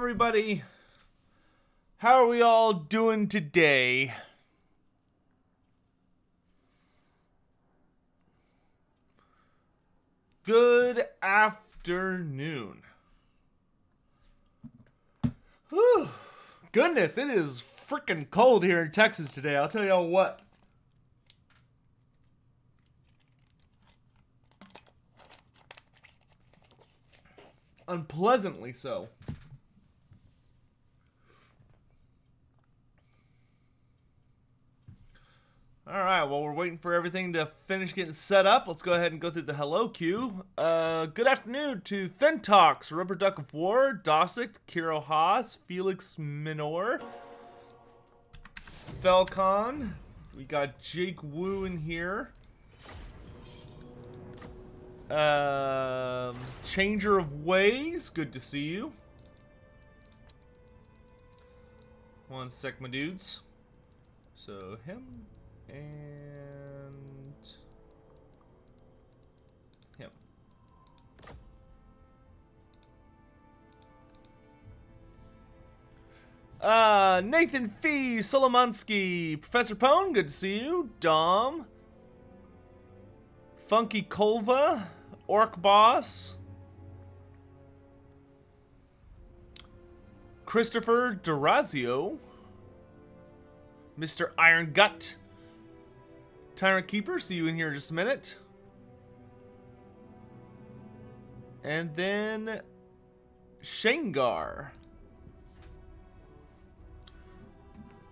everybody? How are we all doing today? Good afternoon. Whew. Goodness, it is freaking cold here in Texas today. I'll tell y'all what. Unpleasantly so. Alright, well, we're waiting for everything to finish getting set up. Let's go ahead and go through the hello queue. Good afternoon to Thentox, Rubber Duck of War, Dossick, Kiro Haas, Felix Minor, Falcon. We got Jake Wu in here. Changer of Ways, good to see you. One sec, my dudes. So, him and him. Nathan Fee, Solomonski, Professor Pone, good to see you. Dom, Funky Kolva, Orc Boss, Christopher Durazio, Mr. Iron Gut, Tyrant Keeper, see you in here in just a minute. And then Shangar.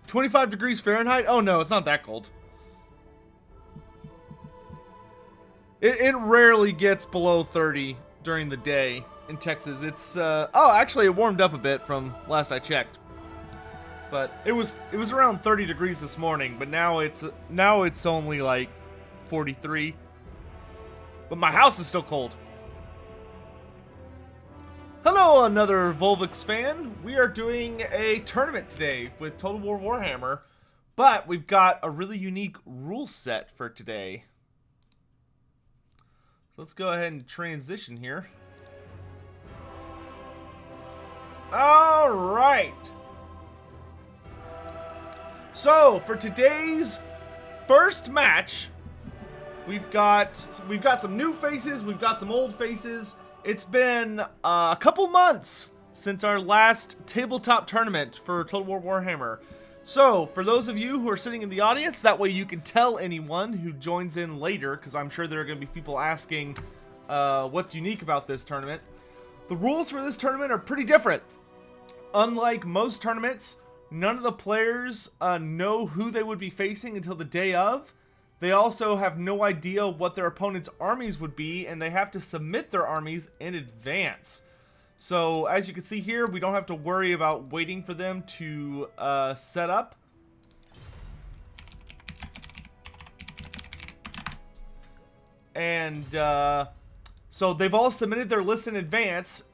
25 degrees Fahrenheit? Oh no, it's not that cold. It rarely gets below 30 during the day in Texas. It's oh, actually it warmed up a bit from last I checked. But it was around 30 degrees this morning, but now it's only like 43. But my house is still cold. Hello, another Volvix fan. We are doing a tournament today with Total War Warhammer, but we've got a really unique rule set for today. So let's go ahead and transition here. All right. So, for today's first match, we've got some new faces, we've got some old faces. It's been a couple months since our last tabletop tournament for Total War Warhammer. So, for those of you who are sitting in the audience, that way you can tell anyone who joins in later, because I'm sure there are going to be people asking what's unique about this tournament. The rules for this tournament are pretty different. Unlike most tournaments, none of the players know who they would be facing until the day of. They also have no idea what their opponent's armies would be, and they have to submit their armies in advance. So, as you can see here, we don't have to worry about waiting for them to set up. And so they've all submitted their list in advance,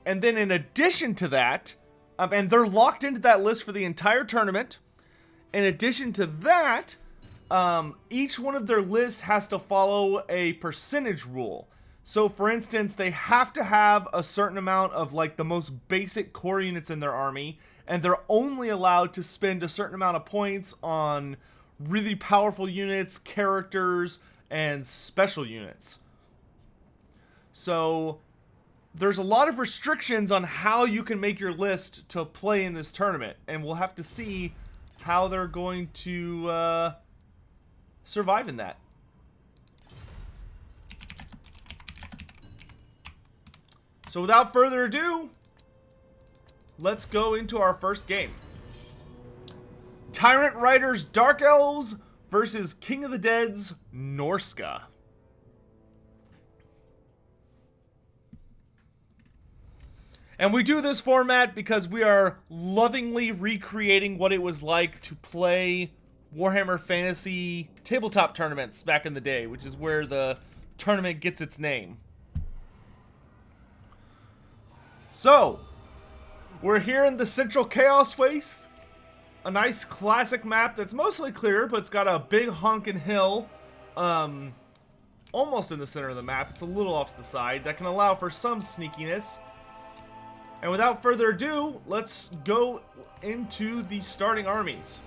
and then in addition to that, and they're locked into that list for the entire tournament. In addition to that, each one of their lists has to follow a percentage rule. So, for instance, they have to have a certain amount of, like, the most basic core units in their army, and they're only allowed to spend a certain amount of points on really powerful units, characters, and special units. So there's a lot of restrictions on how you can make your list to play in this tournament, and we'll have to see how they're going to survive in that. So without further ado, let's go into our first game. Tyrant Riders Dark Elves versus King of the Dead's Norsca. And we do this format because we are lovingly recreating what it was like to play Warhammer Fantasy tabletop tournaments back in the day, which is where the tournament gets its name. So, we're here in the Central Chaos Waste, a nice classic map that's mostly clear, but it's got a big honkin' hill almost in the center of the map. It's a little off to the side. That can allow for some sneakiness. And without further ado, let's go into the starting armies.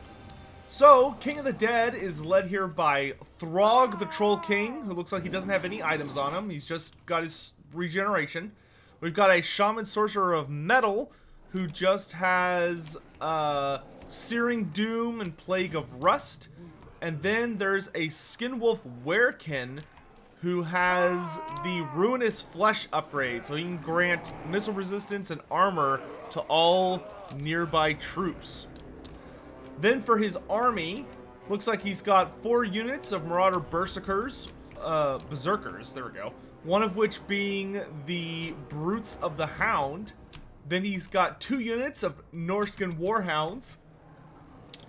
So, King of the Dead is led here by Throg the Troll King, who looks like he doesn't have any items on him. He's just got his regeneration. We've got a Shaman Sorcerer of Metal, who just has Searing Doom and Plague of Rust. And then there's a Skinwolf Werekin, who has the Ruinous Flesh upgrade, so he can grant missile resistance and armor to all nearby troops. Then for his army, looks like he's got 4 units of Marauder Berserkers, there we go. One of which being the Brutes of the Hound. Then he's got 2 units of Norscan Warhounds,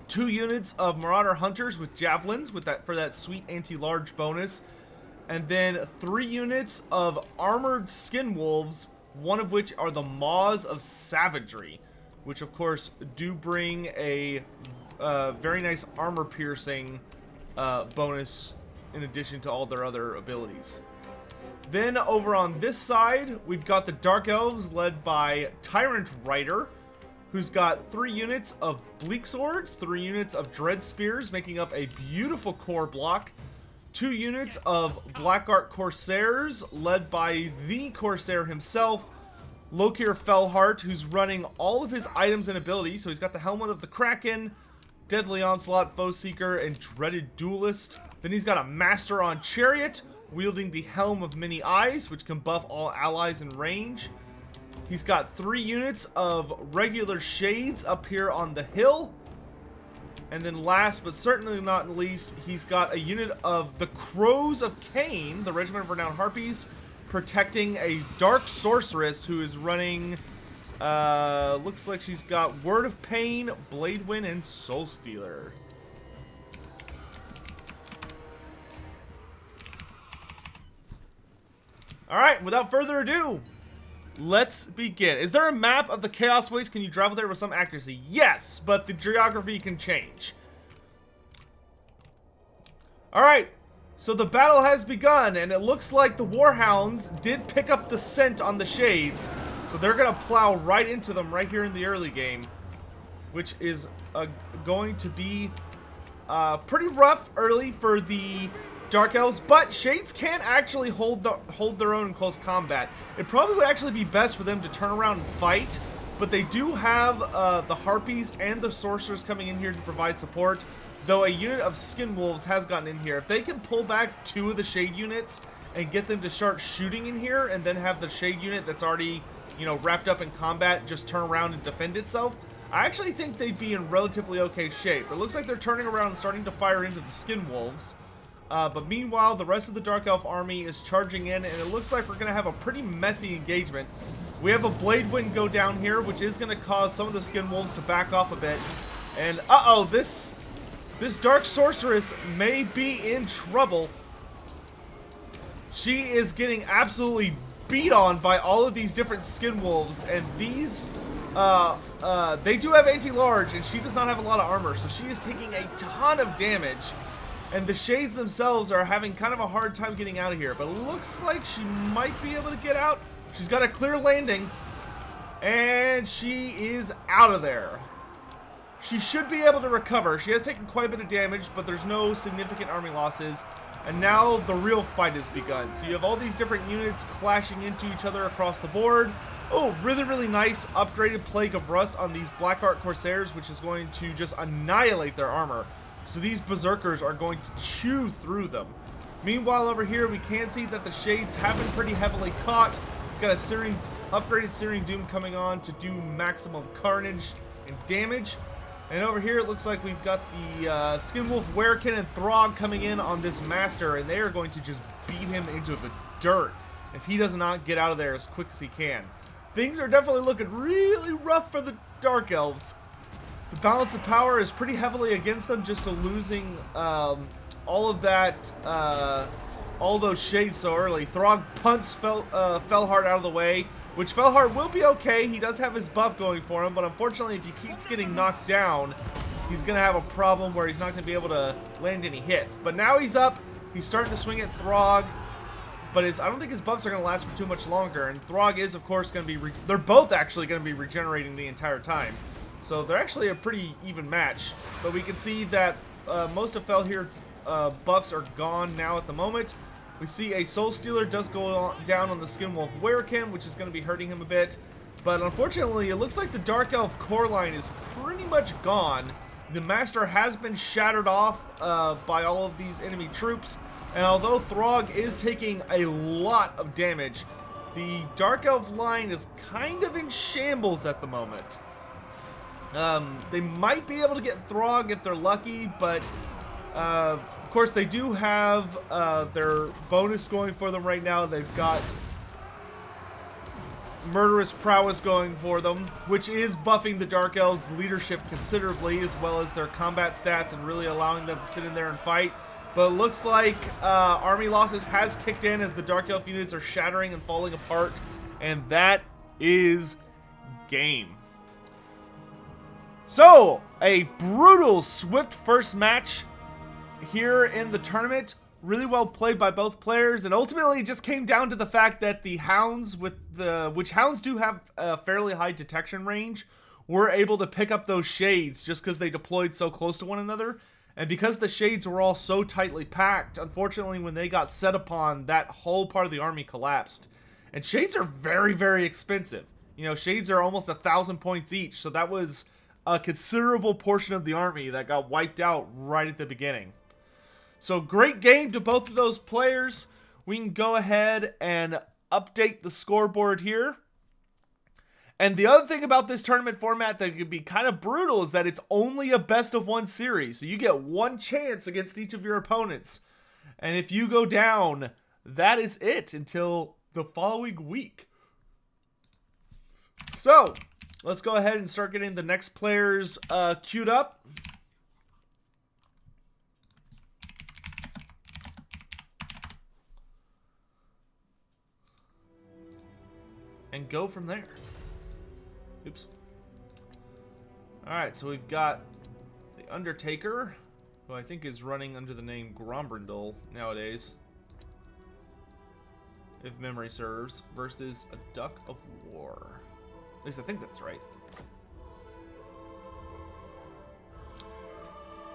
2 units of Marauder Hunters with Javelins for that sweet anti-large bonus, and then 3 units of Armored Skinwolves, one of which are the Maws of Savagery, which of course do bring a very nice armor piercing bonus in addition to all their other abilities. Then over on this side, we've got the Dark Elves led by Tyrant Rider, who's got 3 units of Bleak Swords, 3 units of Dread Spears, making up a beautiful core block, 2 units of Blackguard Corsairs, led by the Corsair himself, Lokir Fellheart, who's running all of his items and abilities. So he's got the Helmet of the Kraken, Deadly Onslaught, Foe Seeker, and Dreaded Duelist. Then he's got a Master on Chariot, wielding the Helm of Many Eyes, which can buff all allies in range. He's got 3 units of regular Shades up here on the hill. And then last, but certainly not least, he's got a unit of the Crows of Cain, the Regiment of Renowned Harpies, protecting a Dark Sorceress who is running, looks like she's got Word of Pain, Blade Wind, and Soul Stealer. Alright, without further ado, let's begin. Is there a map of the Chaos Waste? Can you travel there with some accuracy? Yes, but the geography can change. Alright, so the battle has begun, and it looks like the Warhounds did pick up the scent on the Shades, so they're going to plow right into them right here in the early game, which is going to be pretty rough early for the Dark Elves, but Shades can actually hold their own in close combat. It probably would actually be best for them to turn around and fight, but they do have the Harpies and the Sorcerers coming in here to provide support, though a unit of Skinwolves has gotten in here. If they can pull back 2 of the Shade units and get them to start shooting in here, and then have the Shade unit that's already, you know, wrapped up in combat just turn around and defend itself, I actually think they'd be in relatively okay shape. It looks like they're turning around and starting to fire into the Skinwolves. But meanwhile, the rest of the Dark Elf army is charging in, and it looks like we're going to have a pretty messy engagement. We have a Blade Wind go down here, which is going to cause some of the Skinwolves to back off a bit. And, uh-oh, this Dark Sorceress may be in trouble. She is getting absolutely beat on by all of these different Skinwolves, and these, they do have anti-large, and she does not have a lot of armor, so she is taking a ton of damage. And the Shades themselves are having kind of a hard time getting out of here. But it looks like she might be able to get out. She's got a clear landing. And she is out of there. She should be able to recover. She has taken quite a bit of damage, but there's no significant army losses. And now the real fight has begun. So you have all these different units clashing into each other across the board. Oh, really, really nice upgraded Plague of Rust on these Blackguard Corsairs, which is going to just annihilate their armor. So these Berserkers are going to chew through them. Meanwhile, over here, we can see that the Shades have been pretty heavily caught. We've got a upgraded Searing Doom coming on to do maximum carnage and damage. And over here, it looks like we've got the Skinwolf, Werekin, and Throg coming in on this Master, and they are going to just beat him into the dirt if he does not get out of there as quick as he can. Things are definitely looking really rough for the Dark Elves. The balance of power is pretty heavily against them, just to losing all of that, all those Shades so early. Throg punts Fellheart out of the way, which Fellheart will be okay. He does have his buff going for him, but unfortunately, if he keeps getting knocked down, he's going to have a problem where he's not going to be able to land any hits. But now he's up. He's starting to swing at Throg. but I don't think his buffs are going to last for too much longer. And Throg is, of course, going to be... they're both actually going to be regenerating the entire time. So they're actually a pretty even match. But we can see that most of Felheir's buffs are gone now at the moment. We see a Soul Stealer does go down on the Skinwolf Werekin, which is going to be hurting him a bit. But unfortunately, it looks like the Dark Elf core line is pretty much gone. The Master has been shattered off by all of these enemy troops. And although Throg is taking a lot of damage, the Dark Elf line is kind of in shambles at the moment. They might be able to get Throg if they're lucky, but of course they do have their bonus going for them right now. They've got Murderous Prowess going for them, which is buffing the Dark Elves' leadership considerably, as well as their combat stats, and really allowing them to sit in there and fight. But it looks like army losses has kicked in as the Dark Elf units are shattering and falling apart, and that is game. So, a brutal, swift first match here in the tournament. Really well played by both players, and ultimately it just came down to the fact that the hounds, which hounds do have a fairly high detection range, were able to pick up those shades just because they deployed so close to one another. And because the shades were all so tightly packed, unfortunately when they got set upon, that whole part of the army collapsed. And shades are very, very expensive. You know, shades are almost 1,000 points each, so that was a considerable portion of the army that got wiped out right at the beginning. So great game to both of those players. We can go ahead and update the scoreboard here. And the other thing about this tournament format that could be kind of brutal is that it's only a best of one series. So you get one chance against each of your opponents. And if you go down, that is it until the following week. So let's go ahead and start getting the next players queued up. And go from there. Oops. Alright, so we've got the Undertaker, who I think is running under the name Grombrindle nowadays, if memory serves, versus a Duck of War. At least I think that's right.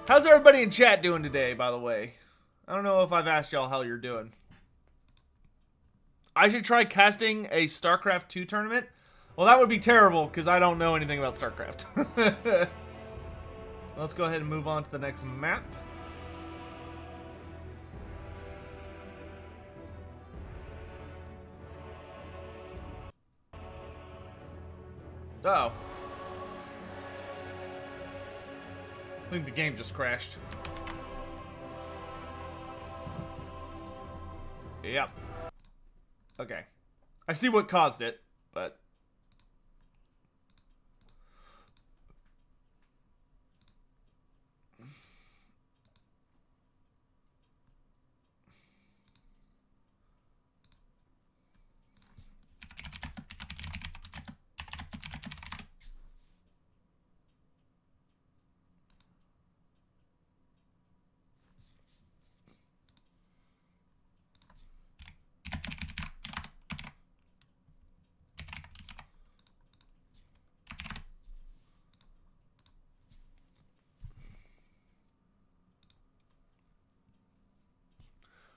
How's everybody in chat doing today, by the way? I don't know if I've asked y'all how you're doing. I should try casting a StarCraft 2 tournament. Well, that would be terrible because I don't know anything about StarCraft. Let's go ahead and move on to the next map. Uh-oh. I think the game just crashed. Yep. Okay. I see what caused it, but...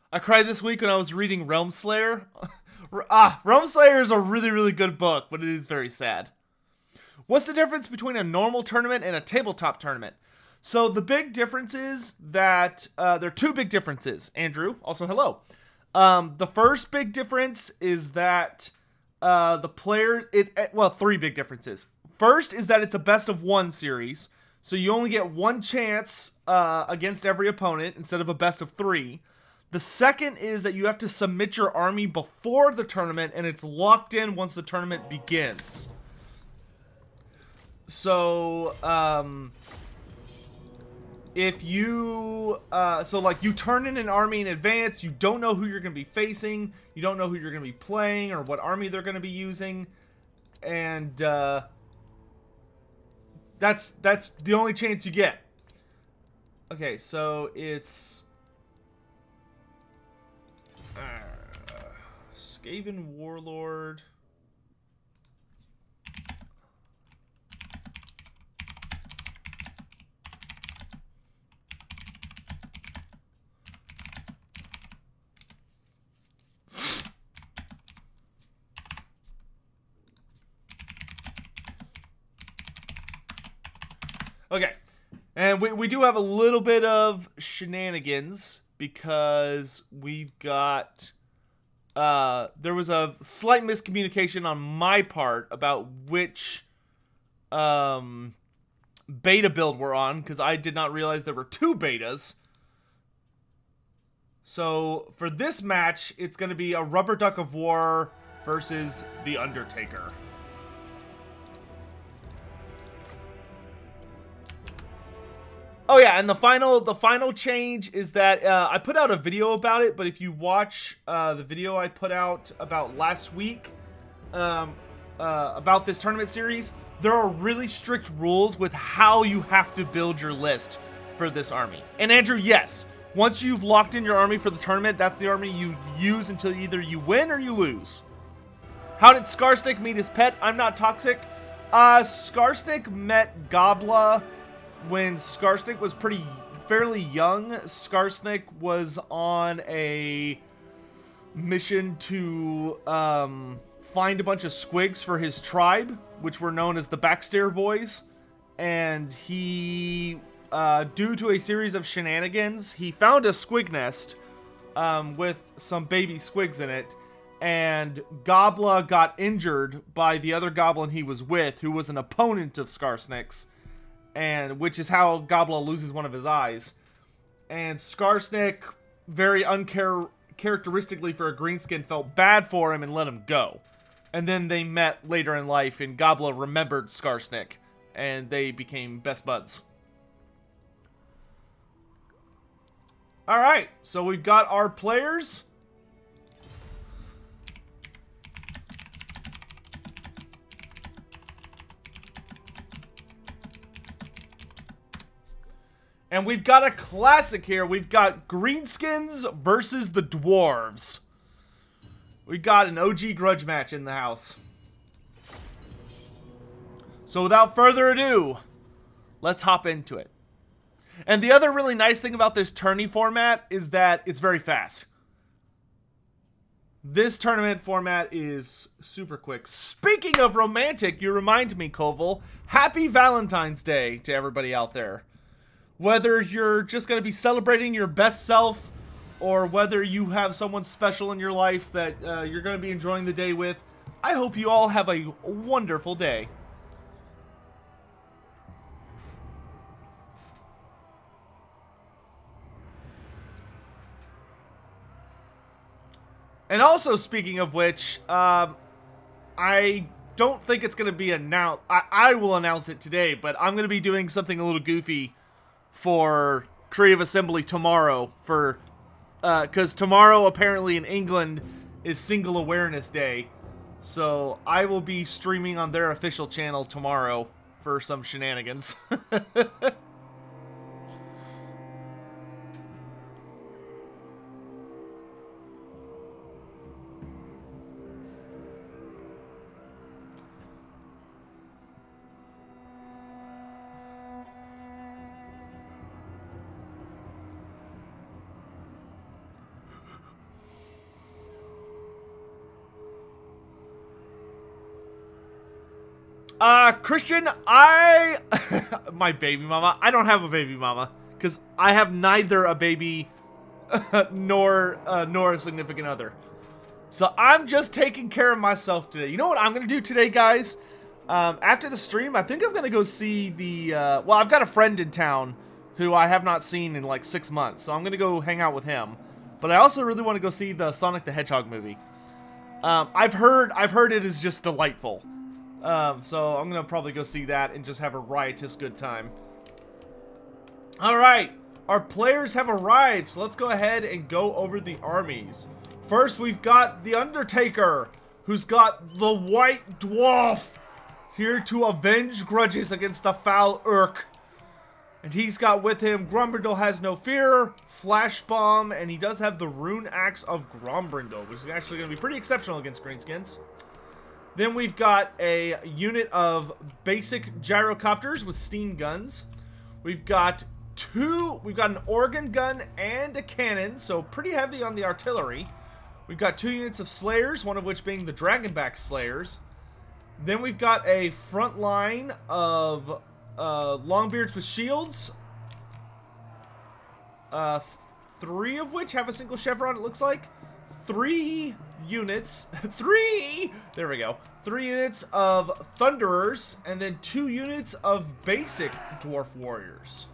I cried this week when I was reading Realmslayer. Realmslayer is a really, really good book, but it is very sad. What's the difference between a normal tournament and a tabletop tournament? So the big difference is that there are two big differences. Andrew, also hello. The first big difference is that the players... well, three big differences. First is that it's a best of one series. So you only get one chance against every opponent instead of a best of three. The second is that you have to submit your army before the tournament, and it's locked in once the tournament begins. So, if you, like you turn in an army in advance, you don't know who you're going to be facing, you don't know who you're going to be playing, or what army they're going to be using, and, that's the only chance you get. Okay, so it's... Skaven Warlord. Okay, and we do have a little bit of shenanigans because we've got, there was a slight miscommunication on my part about which, beta build we're on, because I did not realize there were 2 betas. So, for this match, it's going to be a Rubber Duck of War versus the Undertaker. Oh yeah, and the final change is that I put out a video about it, but if you watch the video I put out about last week about this tournament series, there are really strict rules with how you have to build your list for this army. And Andrew, yes, once you've locked in your army for the tournament, that's the army you use until either you win or you lose. How did Skarsnik meet his pet? I'm not toxic. Skarsnik met Gobla when Skarsnik was fairly young. Skarsnik was on a mission to find a bunch of squigs for his tribe, which were known as the Backstair Boys. And he, due to a series of shenanigans, he found a squig nest with some baby squigs in it. And Gobla got injured by the other goblin he was with, who was an opponent of Skarsnik's. And which is how Gobla loses one of his eyes. And Skarsnik, very uncharacteristically for a greenskin, felt bad for him and let him go. And then they met later in life, and Gobla remembered Skarsnik, and they became best buds. Alright, so we've got our players. And we've got a classic here. We've got Greenskins versus the Dwarves. We got an OG grudge match in the house. So without further ado, let's hop into it. And the other really nice thing about this tourney format is that it's very fast. This tournament format is super quick. Speaking of romantic, you remind me, Koval, happy Valentine's Day to everybody out there. Whether you're just going to be celebrating your best self, or whether you have someone special in your life that you're going to be enjoying the day with, I hope you all have a wonderful day. And also, speaking of which, I don't think it's going to be announced. I will announce it today, but I'm going to be doing something a little goofy for Creative Assembly tomorrow, for because tomorrow apparently in England is Single Awareness Day, so I will be streaming on their official channel tomorrow for some shenanigans. Christian, my baby mama, I don't have a baby mama, because I have neither a baby, nor a significant other. So I'm just taking care of myself today. You know what I'm going to do today, guys? After the stream, I think I'm going to go see the, well, I've got a friend in town who I have not seen in like 6 months, so I'm going to go hang out with him. But I also really want to go see the Sonic the Hedgehog movie. I've heard it is just delightful. So I'm gonna probably go see that and just have a riotous good time. Alright, our players have arrived, so let's go ahead and go over the armies. First, we've got the Undertaker, who's got the White Dwarf, here to avenge grudges against the foul Urk. And he's got with him Grombrindal Has No Fear, Flash Bomb, and he does have the Rune Axe of Grombrindal, which is actually going to be pretty exceptional against Greenskins. Then we've got a unit of basic gyrocopters with steam guns. We've got an organ gun and a cannon, so pretty heavy on the artillery. We've got 2 units of slayers, one of which being the Dragonback Slayers. Then we've got a front line of Longbeards with shields. 3 of which have a single chevron, it looks like. 3 units. 3! There we go. 3 units of Thunderers, and then 2 units of basic Dwarf Warriors.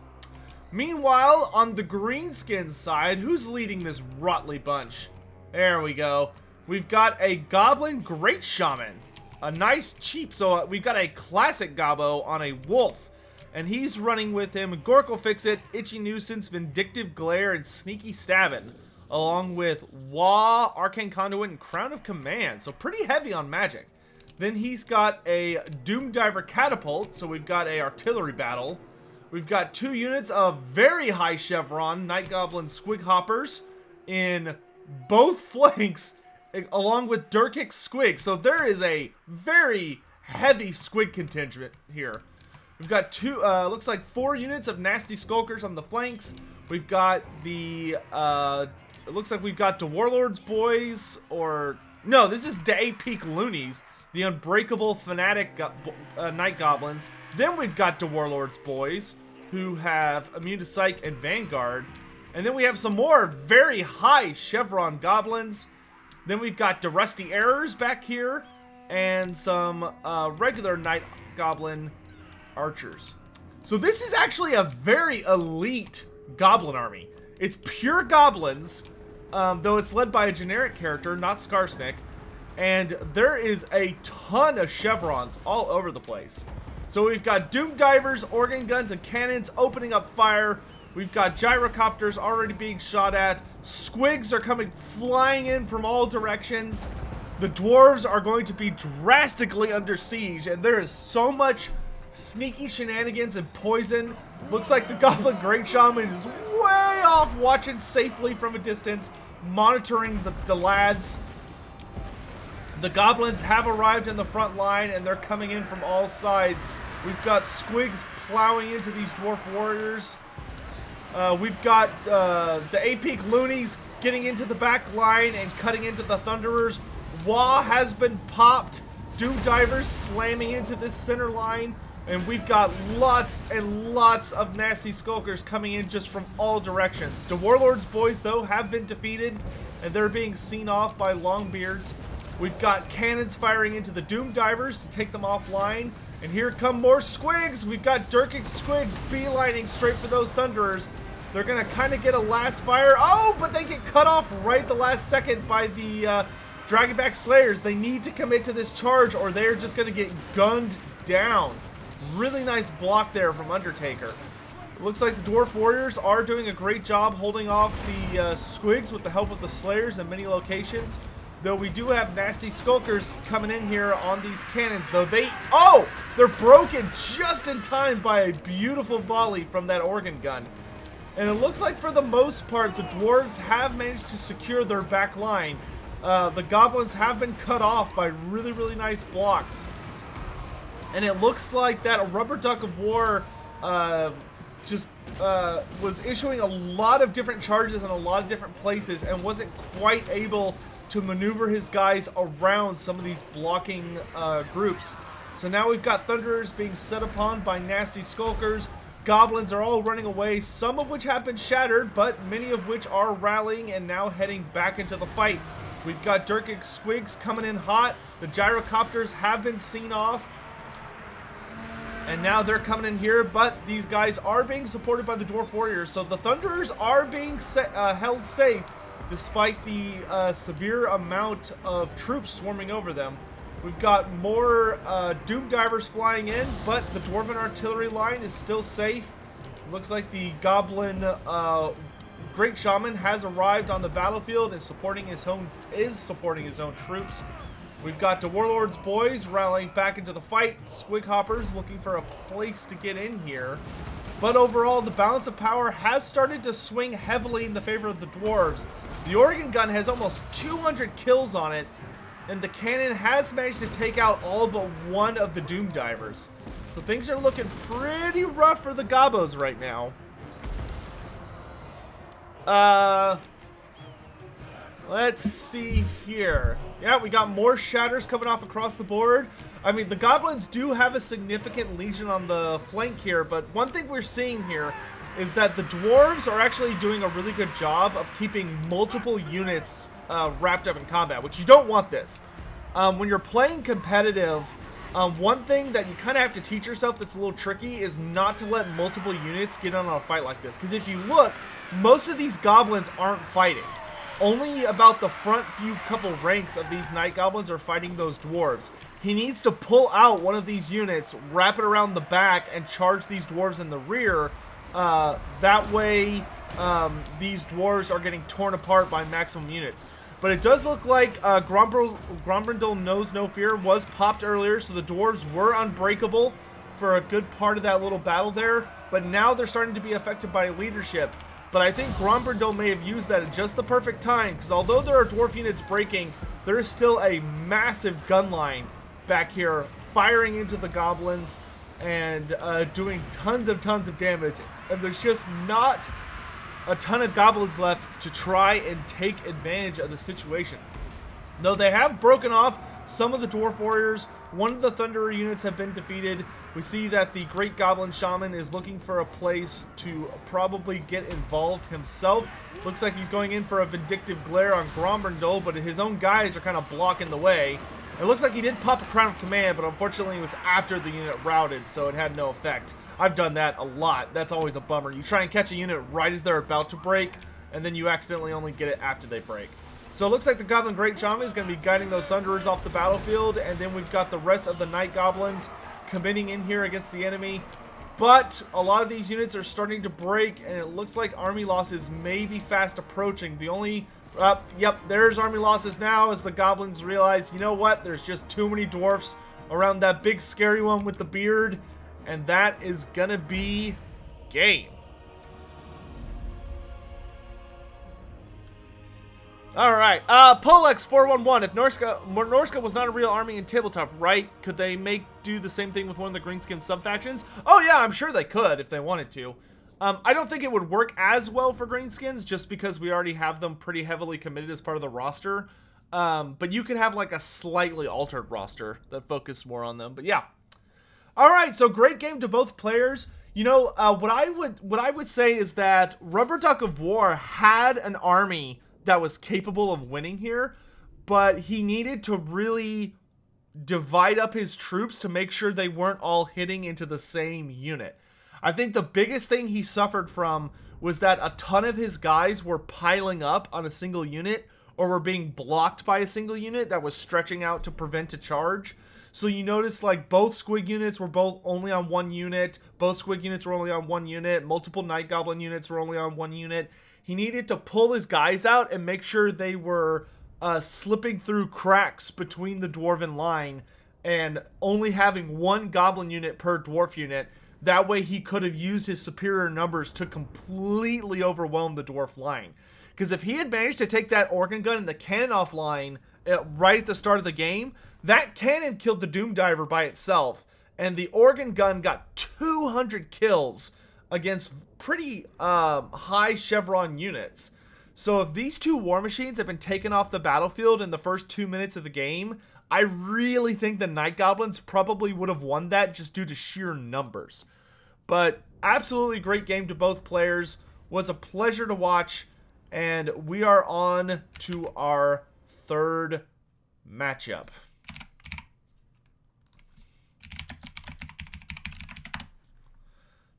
Meanwhile, on the Greenskins side, who's leading this Rotley bunch? There we go. We've got a Goblin Great Shaman. A nice cheap, so we've got a classic Gobbo on a Wolf. And he's running with him Gorkle Fix-It, Itchy Nuisance, Vindictive Glare, and Sneaky Stabbin'. Along with Wah, Arcane Conduit, and Crown of Command. So pretty heavy on magic. Then he's got a Doom Diver Catapult, so we've got a artillery battle. We've got 2 units of very high chevron Night Goblin Squig Hoppers in both flanks, along with Durkic Squig. So there is a very heavy Squig contingent here. We've got looks like 4 units of Nasty Skulkers on the flanks. We've got the, it looks like we've got the Warlord's Boys, or, no, this is the A-Peak Loonies, the Unbreakable Fanatic Night Goblins. Then we've got the Warlord's Boys, who have Immune to Psych and Vanguard. And then we have some more very high chevron goblins. Then we've got the Rusty Errors back here, and some regular Night Goblin archers. So this is actually a very elite goblin army. It's pure goblins, though it's led by a generic character, not Skarsnik. And there is a ton of chevrons all over the place. So we've got Doom Divers, organ guns, and cannons opening up fire. We've got gyrocopters already being shot at. Squigs are coming flying in from all directions. The dwarves are going to be drastically under siege, and there is so much sneaky shenanigans and poison. Looks like the Goblin Great Shaman is way off, watching safely from a distance, monitoring the lads. The goblins have arrived in the front line, and they're coming in from all sides. We've got Squigs plowing into these dwarf warriors. We've got the A-Peak Loonies getting into the back line and cutting into the Thunderers. Wah has been popped. Doom Divers slamming into this center line. And we've got lots and lots of Nasty Skulkers coming in just from all directions. The Warlord's Boys, though, have been defeated, and they're being seen off by Longbeards. We've got cannons firing into the Doom Divers to take them offline. And here come more Squigs. We've got Durkic Squigs beelining straight for those Thunderers. They're going to kind of get a last fire. Oh, but they get cut off right the last second by the Dragonback Slayers. They need to commit to this charge, or they're just going to get gunned down. Really nice block there from Undertaker. It looks like the Dwarf Warriors are doing a great job holding off the Squigs with the help of the Slayers in many locations. Though we do have Nasty Skulkers coming in here on these cannons, though they're broken just in time by a beautiful volley from that organ gun. And it looks like for the most part, the Dwarves have managed to secure their back line. The Goblins have been cut off by really, really nice blocks. And it looks like that Rubber Duck of War was issuing a lot of different charges in a lot of different places and wasn't quite able to maneuver his guys around some of these blocking groups. So now we've got Thunderers being set upon by Nasty Skulkers. Goblins are all running away, some of which have been shattered, but many of which are rallying and now heading back into the fight. We've got Durkic Squigs coming in hot. The gyrocopters have been seen off. And now they're coming in here, but these guys are being supported by the Dwarf Warriors. So the Thunderers are being held safe despite the severe amount of troops swarming over them. We've got more Doom Divers flying in, but the Dwarven artillery line is still safe. Looks like the Goblin Great Shaman has arrived on the battlefield and is supporting his own troops. We've got the Warlord's Boys rallying back into the fight. Squig Hoppers looking for a place to get in here. But overall, the balance of power has started to swing heavily in the favor of the Dwarves. The organ gun has almost 200 kills on it, and the cannon has managed to take out all but one of the Doom Divers. So things are looking pretty rough for the Gobos right now. Let's see here. Yeah, we got more shatters coming off across the board. I mean, the goblins do have a significant legion on the flank here, but one thing we're seeing here is that the dwarves are actually doing a really good job of keeping multiple units wrapped up in combat, which you don't want this. When you're playing competitive, one thing that you kind of have to teach yourself that's a little tricky is not to let multiple units get on a fight like this. Because if you look, most of these goblins aren't fighting. Only about the front few couple ranks of these night goblins are fighting those dwarves. He needs to pull out one of these units, wrap it around the back, and charge these dwarves in the rear. That way, these dwarves are getting torn apart by maximum units. But it does look like Grombrindal Knows No Fear was popped earlier, so the dwarves were unbreakable for a good part of that little battle there. But now they're starting to be affected by leadership. But I think Grombrindal may have used that at just the perfect time, because although there are dwarf units breaking, there is still a massive gun line back here firing into the goblins and doing tons of damage. And there's just not a ton of goblins left to try and take advantage of the situation. Though they have broken off some of the dwarf warriors, one of the Thunderer units have been defeated. We see that the Great Goblin Shaman is looking for a place to probably get involved himself. Looks like he's going in for a Vindictive Glare on Grombrindal, but his own guys are kind of blocking the way. It looks like he did pop a Crown of Command, but unfortunately it was after the unit routed, so it had no effect. I've done that a lot. That's always a bummer. You try and catch a unit right as they're about to break, and then you accidentally only get it after they break. So it looks like the Goblin Great Shaman is going to be guiding those Thunderers off the battlefield, and then we've got the rest of the Night Goblins committing in here against the enemy. But a lot of these units are starting to break, and it looks like army losses may be fast approaching. The only... yep, there's army losses now as the Goblins realize, you know what, there's just too many dwarfs around that big scary one with the beard, and that is going to be game. Alright, Polex411, if Norsca was not a real army in Tabletop, right? Could they do the same thing with one of the Greenskins sub-factions? Oh yeah, I'm sure they could if they wanted to. I don't think it would work as well for Greenskins just because we already have them pretty heavily committed as part of the roster. But you could have like a slightly altered roster that focused more on them, but yeah. Alright, so great game to both players. You know, what I would say is that Rubber Duck of War had an army that was capable of winning here, but he needed to really divide up his troops to make sure they weren't all hitting into the same unit. I think the biggest thing he suffered from was that a ton of his guys were piling up on a single unit or were being blocked by a single unit that was stretching out to prevent a charge. So you notice like both Squig units were both only on one unit, both Squig units were only on one unit, multiple Night Goblin units were only on one unit. He needed to pull his guys out and make sure they were slipping through cracks between the Dwarven line and only having one Goblin unit per Dwarf unit. That way he could have used his superior numbers to completely overwhelm the Dwarf line. Because if he had managed to take that organ gun and the cannon offline right at the start of the game, that cannon killed the Doom Diver by itself. And the organ gun got 200 kills against pretty high chevron units. So if these two war machines have been taken off the battlefield in the first 2 minutes of the game, I really think the Night Goblins probably would have won that just due to sheer numbers. But absolutely great game to both players. Was a pleasure to watch. And we are on to our third matchup.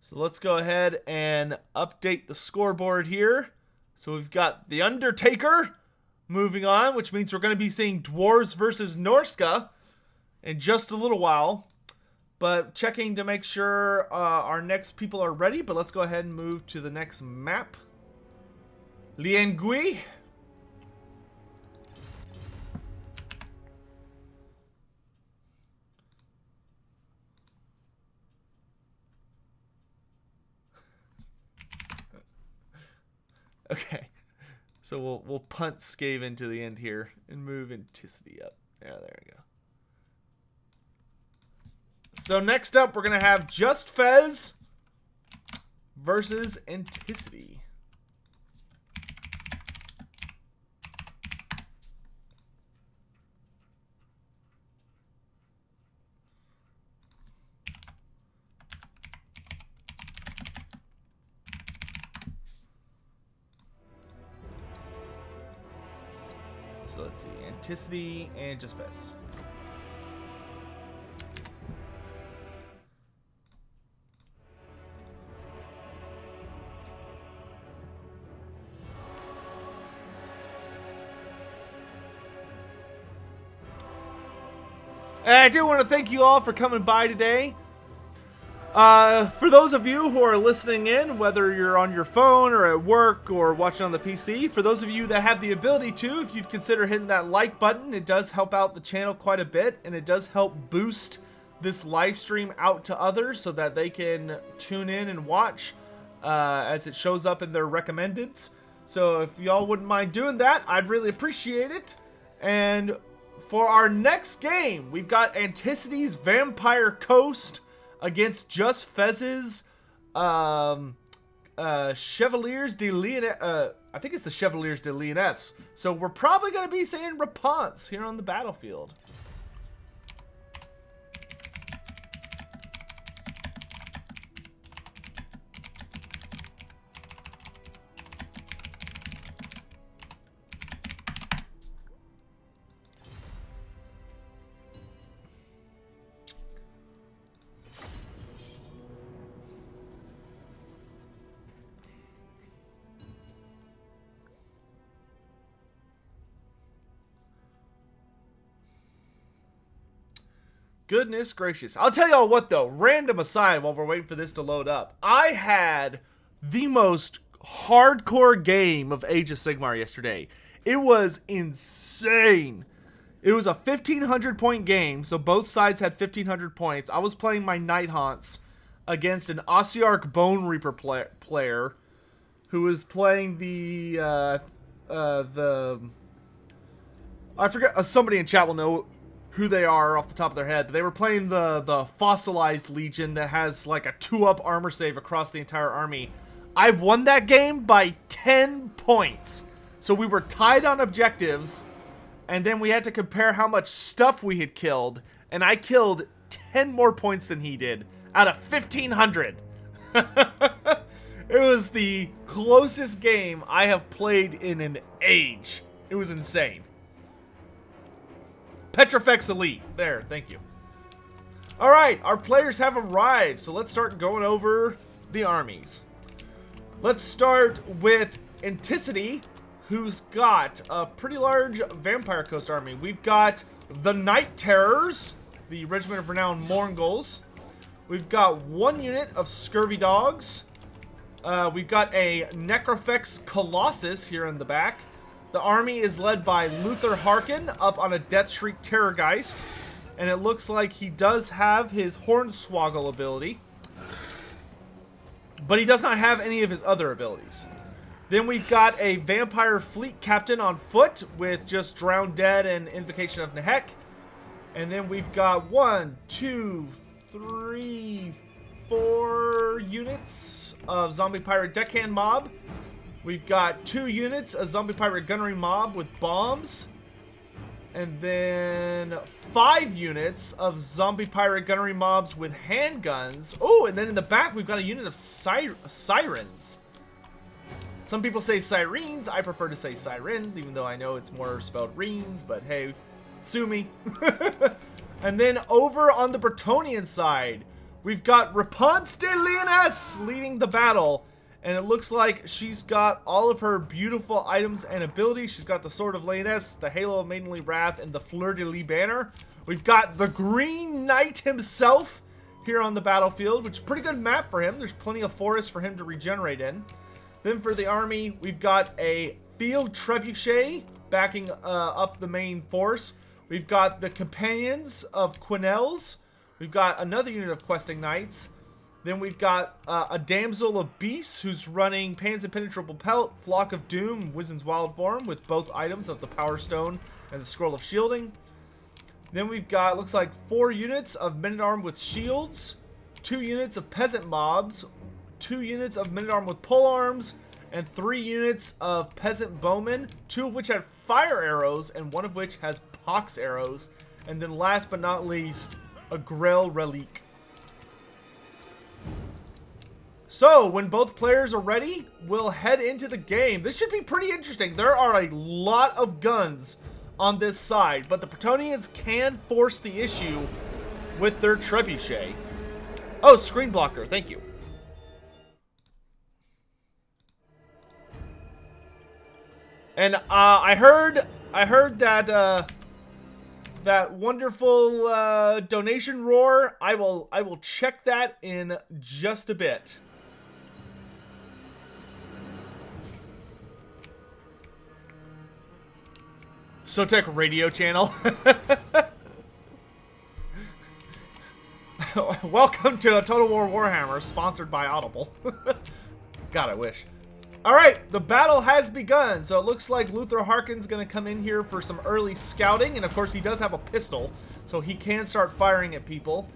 So let's go ahead and update the scoreboard here. So we've got the Undertaker moving on, which means we're going to be seeing Dwarves versus Norsca in just a little while. But checking to make sure our next people are ready. But let's go ahead and move to the next map. Liengui. Okay. So we'll punt Skaven to the end here and move Anticity up. Yeah, there we go. So next up, we're going to have Just Fez versus Anticity. So let's see, Anticity and Just Fez. And I do want to thank you all for coming by today. For those of you who are listening in, whether you're on your phone or at work or watching on the PC, for those of you that have the ability to, if you'd consider hitting that like button, it does help out the channel quite a bit, and it does help boost this live stream out to others so that they can tune in and watch as it shows up in their recommendeds. So if y'all wouldn't mind doing that, I'd really appreciate it. And for our next game, we've got Anticity's Vampire Coast against Just Fez's Chevaliers de Lyonesse. I think it's the Chevaliers de Lyonesse. So we're probably going to be saying Réponse here on the battlefield. Goodness gracious. I'll tell y'all what though, random aside while we're waiting for this to load up. I had the most hardcore game of Age of Sigmar yesterday. It was insane. It was a 1,500 point game, so both sides had 1,500 points. I was playing my Night Haunts against an Ossiarch Bone Reaper player who was playing I forget, somebody in chat will know who they are off the top of their head. They were playing the Fossilized Legion that has like a 2-up armor save across the entire army. I won that game by 10 points. So we were tied on objectives, and then we had to compare how much stuff we had killed, and I killed 10 more points than he did out of 1,500. It was the closest game I have played in an age. It was insane. Petrifex Elite. There, thank you. Alright, our players have arrived, so let's start going over the armies. Let's start with Anticity, who's got a pretty large Vampire Coast army. We've got the Night Terrors, the Regiment of Renowned Mongols. We've got 1 unit of Scurvy Dogs. We've got a Necrofex Colossus here in the back. The army is led by Luther Harkin up on a Deathshriek Terrorgeist. And it looks like he does have his Hornswoggle ability. But he does not have any of his other abilities. Then we've got a Vampire Fleet Captain on foot with just Drown Dead and Invocation of Nehek. And then we've got 1, 2, 3, 4 units of Zombie Pirate Deckhand Mob. We've got 2 units of Zombie Pirate Gunnery Mob with bombs. And then 5 units of Zombie Pirate Gunnery Mobs with handguns. Oh, and then in the back we've got a unit of Sirens. Some people say Sirens. I prefer to say Sirens, even though I know it's more spelled Reens. But hey, sue me. And then over on the Bretonnian side, we've got Réponse de Lyonesse leading the battle. And it looks like she's got all of her beautiful items and abilities. She's got the Sword of Lyonesse, the Halo of Maidenly Wrath, and the Fleur-de-Lis banner. We've got the Green Knight himself here on the battlefield, which is a pretty good map for him. There's plenty of forest for him to regenerate in. Then for the army, we've got a Field Trebuchet backing up the main force. We've got the Companions of Quenelles. We've got another unit of Questing Knights. Then we've got a Damsel of Beasts who's running Pan's Impenetrable Pelt, Flock of Doom, Wizen's Wild Form with both items of the Power Stone and the Scroll of Shielding. Then we've got, looks like 4 units of Men-at-Arm with shields, 2 units of Peasant Mobs, 2 units of Men-at-Arm with pole arms, and 3 units of Peasant Bowmen, 2 of which have fire arrows and 1 of which has pox arrows. And then last but not least, a Grell Relique. So, when both players are ready, we'll head into the game. This should be pretty interesting. There are a lot of guns on this side, but the Bretonnians can force the issue with their trebuchet. Oh, screen blocker. Thank you. And I heard that that wonderful donation roar. I will check that in just a bit. Sotek radio channel. Welcome to Total War Warhammer, sponsored by Audible. God, I wish. Alright, the battle has begun. So it looks like Luther Harkin's going to come in here for some early scouting. And of course, he does have a pistol, so he can start firing at people.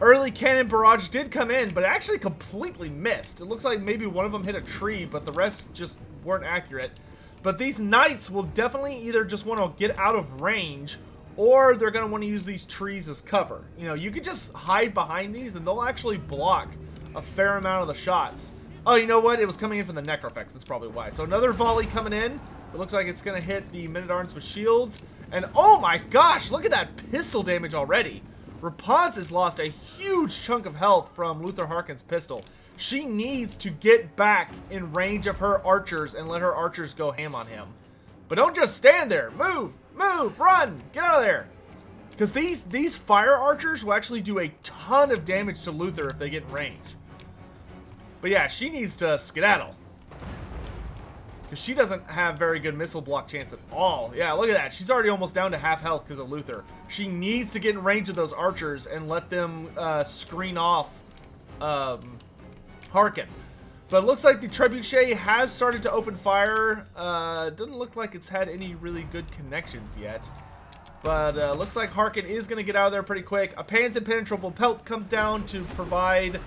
Early cannon barrage did come in, but it actually completely missed. It looks like maybe one of them hit a tree, but the rest just weren't accurate. But these knights will definitely either just want to get out of range, or they're going to want to use these trees as cover. You know, you could just hide behind these, and they'll actually block a fair amount of the shots. Oh, you know what? It was coming in from the Necrofex. That's probably why. So another volley coming in. It looks like it's going to hit the Men-at-Arms with shields. And oh my gosh, look at that pistol damage already. Rapunzel has lost a huge chunk of health from Luther Harkin's pistol. She needs to get back in range of her archers and let her archers go ham on him. But don't just stand there. Move, move, run, get out of there. Because these fire archers will actually do a ton of damage to Luther if they get in range. But yeah, she needs to skedaddle. Because she doesn't have very good missile block chance at all. Yeah, look at that. She's already almost down to half health because of Luther. She needs to get in range of those archers and let them screen off Harkin. But it looks like the trebuchet has started to open fire. Doesn't look like it's had any really good connections yet. But looks like Harkin is going to get out of there pretty quick. A Pan's Impenetrable Pelt comes down to provide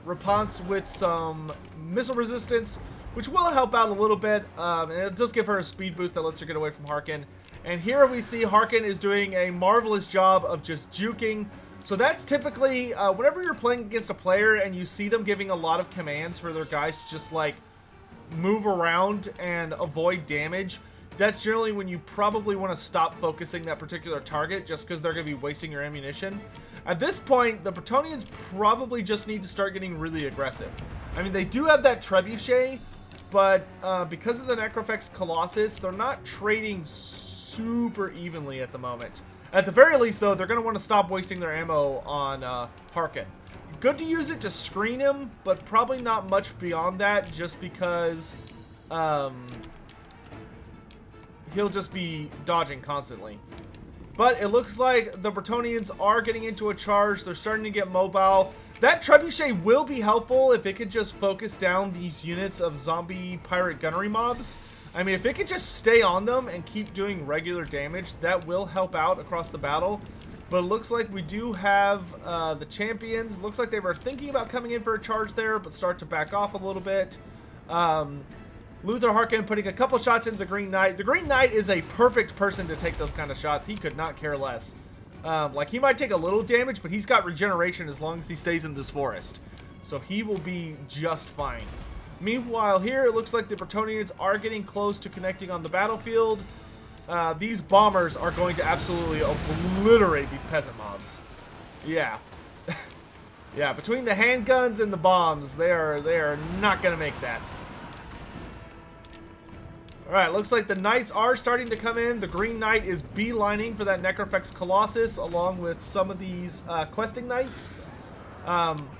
Rapunzel with some missile resistance, which will help out a little bit. And it does give her a speed boost that lets her get away from Harkin. And here we see Harkin is doing a marvelous job of just juking. So that's typically, whenever you're playing against a player and you see them giving a lot of commands for their guys to just like move around and avoid damage, that's generally when you probably want to stop focusing that particular target just because they're going to be wasting your ammunition. At this point, the Bretonnians probably just need to start getting really aggressive. I mean, they do have that trebuchet, but because of the Necrofex Colossus, they're not trading super evenly at the moment. At the very least, though, they're going to want to stop wasting their ammo on Harkin. Good to use it to screen him, but probably not much beyond that, just because he'll just be dodging constantly. But it looks like the Bretonnians are getting into a charge. They're starting to get mobile. That trebuchet will be helpful if it could just focus down these units of zombie pirate gunnery mobs. I mean, if it could just stay on them and keep doing regular damage, that will help out across the battle. But it looks like we do have the champions. Looks like they were thinking about coming in for a charge there, but start to back off a little bit. Luther Harkin putting a couple shots into the Green Knight. The Green Knight is a perfect person to take those kind of shots. He could not care less. Like, he might take a little damage, but he's got regeneration as long as he stays in this forest. So he will be just fine. Meanwhile, here it looks like the Bretonnians are getting close to connecting on the battlefield. These bombers are going to absolutely obliterate these peasant mobs. Yeah. Yeah, between the handguns and the bombs, they are not going to make that. Alright, looks like the Knights are starting to come in. The Green Knight is beelining for that Necrofex Colossus, along with some of these questing Knights.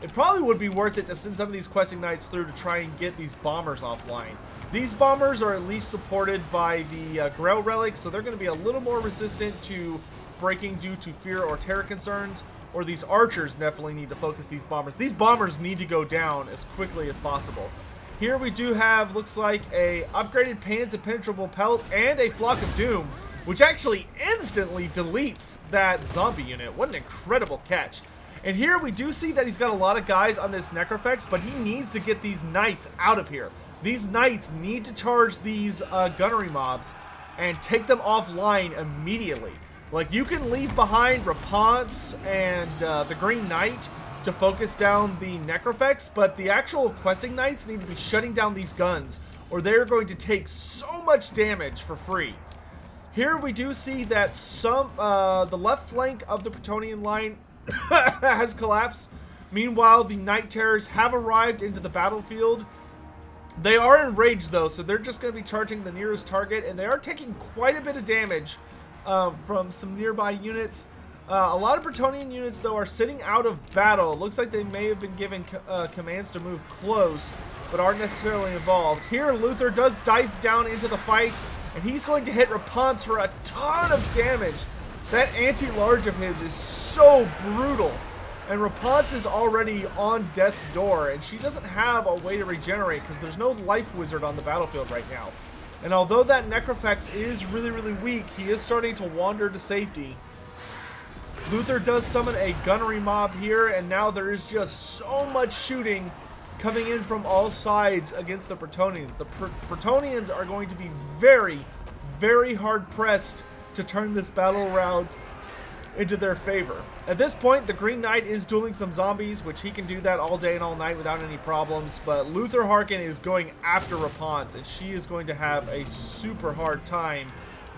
It probably would be worth it to send some of these questing Knights through to try and get these bombers offline. These bombers are at least supported by the Grell Relic, so they're going to be a little more resistant to breaking due to fear or terror concerns. or these archers definitely need to focus these bombers. These bombers need to go down as quickly as possible. Here we do have, looks like, a upgraded Pan's Impenetrable Pelt and a Flock of Doom, which actually instantly deletes that zombie unit. What an incredible catch. And here we do see that he's got a lot of guys on this Necrofex, but he needs to get these knights out of here. These knights need to charge these gunnery mobs and take them offline immediately. Like, you can leave behind Raponce and the Green Knight to focus down the Necrofex, but the actual questing knights need to be shutting down these guns, or they're going to take so much damage for free. Here we do see that the left flank of the Bretonnian line has collapsed. Meanwhile, the Night Terrors have arrived into the battlefield. They are enraged though, so they're just going to be charging the nearest target, and they are taking quite a bit of damage from some nearby units. A lot of Bretonnian units though are sitting out of battle. It looks like they may have been given commands to move close, but aren't necessarily involved. Here, Luther does dive down into the fight, and he's going to hit Raponce for a ton of damage. That anti-large of his is so brutal. And Raponce is already on death's door, and she doesn't have a way to regenerate because there's no life wizard on the battlefield right now. And although that Necrofex is really, really weak, he is starting to wander to safety. Luther does summon a gunnery mob here, and now there is just so much shooting coming in from all sides against the Bretonnians. The Bretonnians are going to be very, very hard pressed to turn this battle around into their favor. At this point, the Green Knight is dueling some zombies, which he can do that all day and all night without any problems, but Luther Harkin is going after Raponce, and she is going to have a super hard time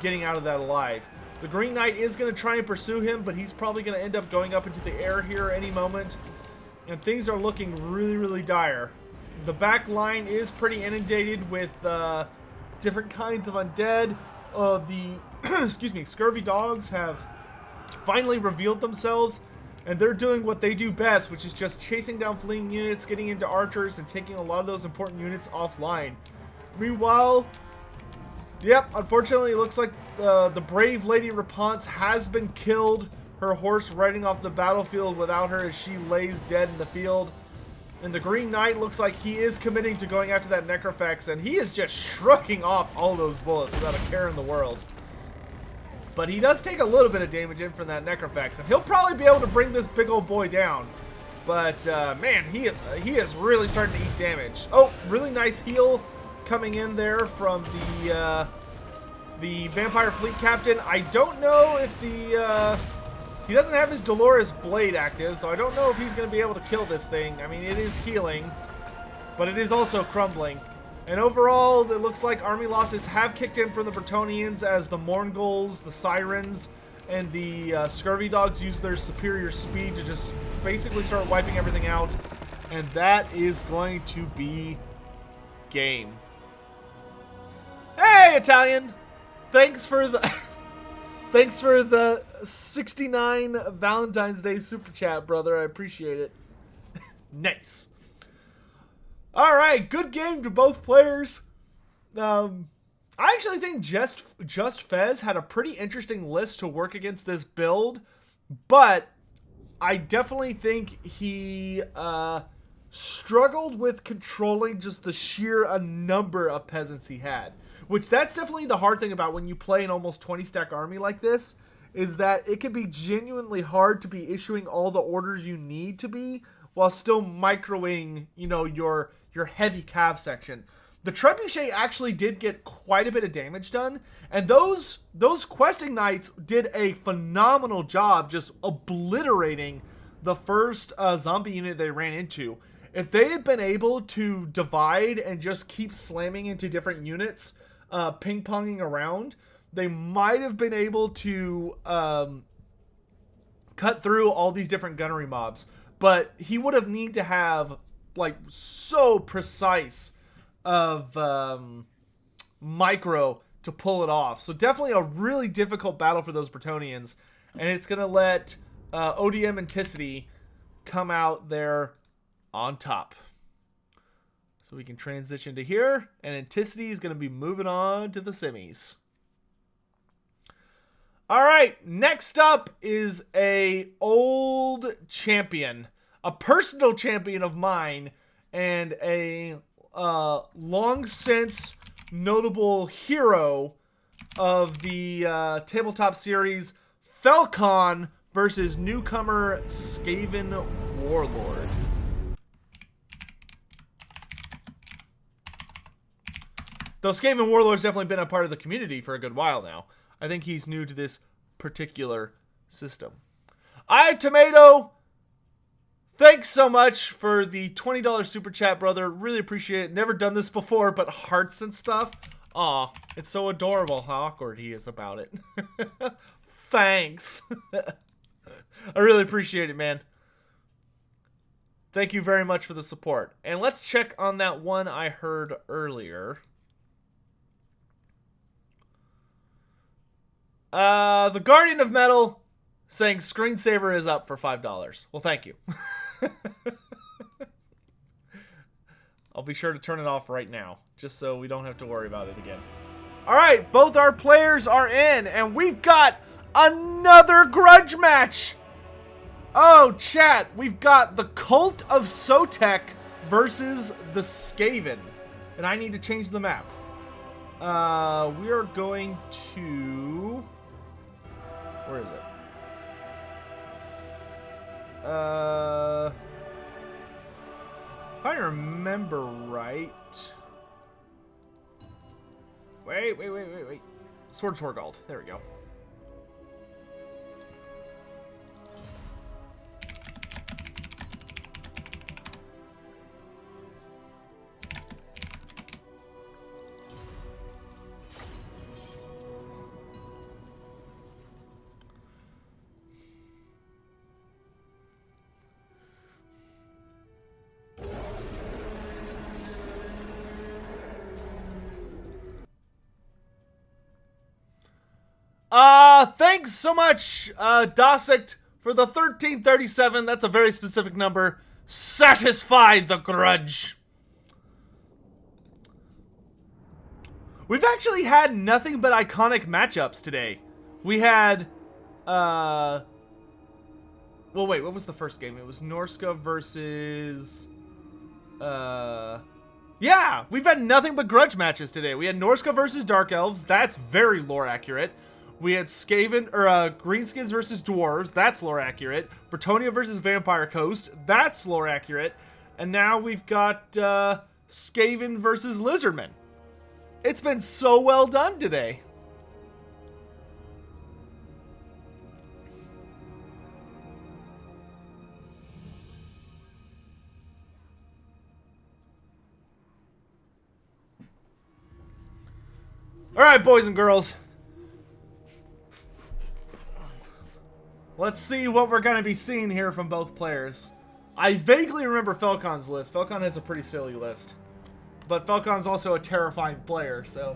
getting out of that alive. The Green Knight is going to try and pursue him, but he's probably going to end up going up into the air here any moment, and things are looking really, really dire. The back line is pretty inundated with different kinds of undead. Excuse me, scurvy dogs have finally revealed themselves, and they're doing what they do best, which is just chasing down fleeing units, getting into archers, and taking a lot of those important units offline. Meanwhile, yep, unfortunately it looks like the brave Lady Raponce has been killed, her horse riding off the battlefield without her as she lays dead in the field. And the Green Knight looks like he is committing to going after that Necrofex, and he is just shrugging off all those bullets without a care in the world. But he does take a little bit of damage in from that Necrofex, and he'll probably be able to bring this big old boy down. But, man, he is really starting to eat damage. Oh, really nice heal coming in there from the Vampire Fleet Captain. I don't know if he doesn't have his Dolores Blade active, so I don't know if he's going to be able to kill this thing. I mean, it is healing, but it is also crumbling. And overall, it looks like army losses have kicked in from the Bretonnians as the Mournguls, the Sirens, and the Scurvy Dogs use their superior speed to just basically start wiping everything out. And that is going to be game. Hey, Italian! Thanks for the... Thanks for the 69 Valentine's Day Super Chat, brother. I appreciate it. Nice. Alright, good game to both players. I actually think Just Fez had a pretty interesting list to work against this build, but I definitely think he struggled with controlling just the sheer number of peasants he had. Which that's definitely the hard thing about when you play an almost 20 stack army like this, is that it can be genuinely hard to be issuing all the orders you need to be while still microing, you know, your heavy cav section. The Trebuchet actually did get quite a bit of damage done, and those questing knights did a phenomenal job just obliterating the first zombie unit they ran into. If they had been able to divide and just keep slamming into different units, ping-ponging around, they might have been able to cut through all these different gunnery mobs. But he would have needed to have, like, so precise of micro to pull it off. So definitely a really difficult battle for those Bretonnians. And it's going to let ODM Anticity come out there on top. So we can transition to here, and Anticity is going to be moving on to the semis. All right, next up is a old champion, a personal champion of mine, and a long since notable hero of the tabletop series, Falcon versus newcomer Skaven Warlord. Though Skaven Warlord's definitely been a part of the community for a good while now. I think he's new to this particular system. Tomato, thanks so much for the $20 super chat, brother. Really appreciate it. Never done this before, but hearts and stuff. Aw, it's so adorable how awkward he is about it. Thanks. I really appreciate it, man. Thank you very much for the support. And let's check on that one I heard earlier. The Guardian of Metal saying screensaver is up for $5. Well, thank you. I'll be sure to turn it off right now, just so we don't have to worry about it again. All right, both our players are in, and we've got another grudge match. Oh, chat, we've got the Cult of Sotek versus the Skaven, and I need to change the map. We are going to... Where is it? If I remember right... Wait. Sword Torgald. There we go. Thanks so much, Dosict, for the 1337. That's a very specific number. Satisfy the grudge. We've actually had nothing but iconic matchups today. We had, well, wait, what was the first game? It was Norsca versus, yeah, we've had nothing but grudge matches today. We had Norsca versus Dark Elves. That's very lore accurate. We had Skaven, or Greenskins versus Dwarves. That's lore accurate. Bretonnia versus Vampire Coast. That's lore accurate. And now we've got Skaven versus Lizardmen. It's been so well done today. All right, boys and girls. Let's see what we're going to be seeing here from both players. I vaguely remember Falcon's list. Falcon has a pretty silly list. But Falcon's also a terrifying player, so...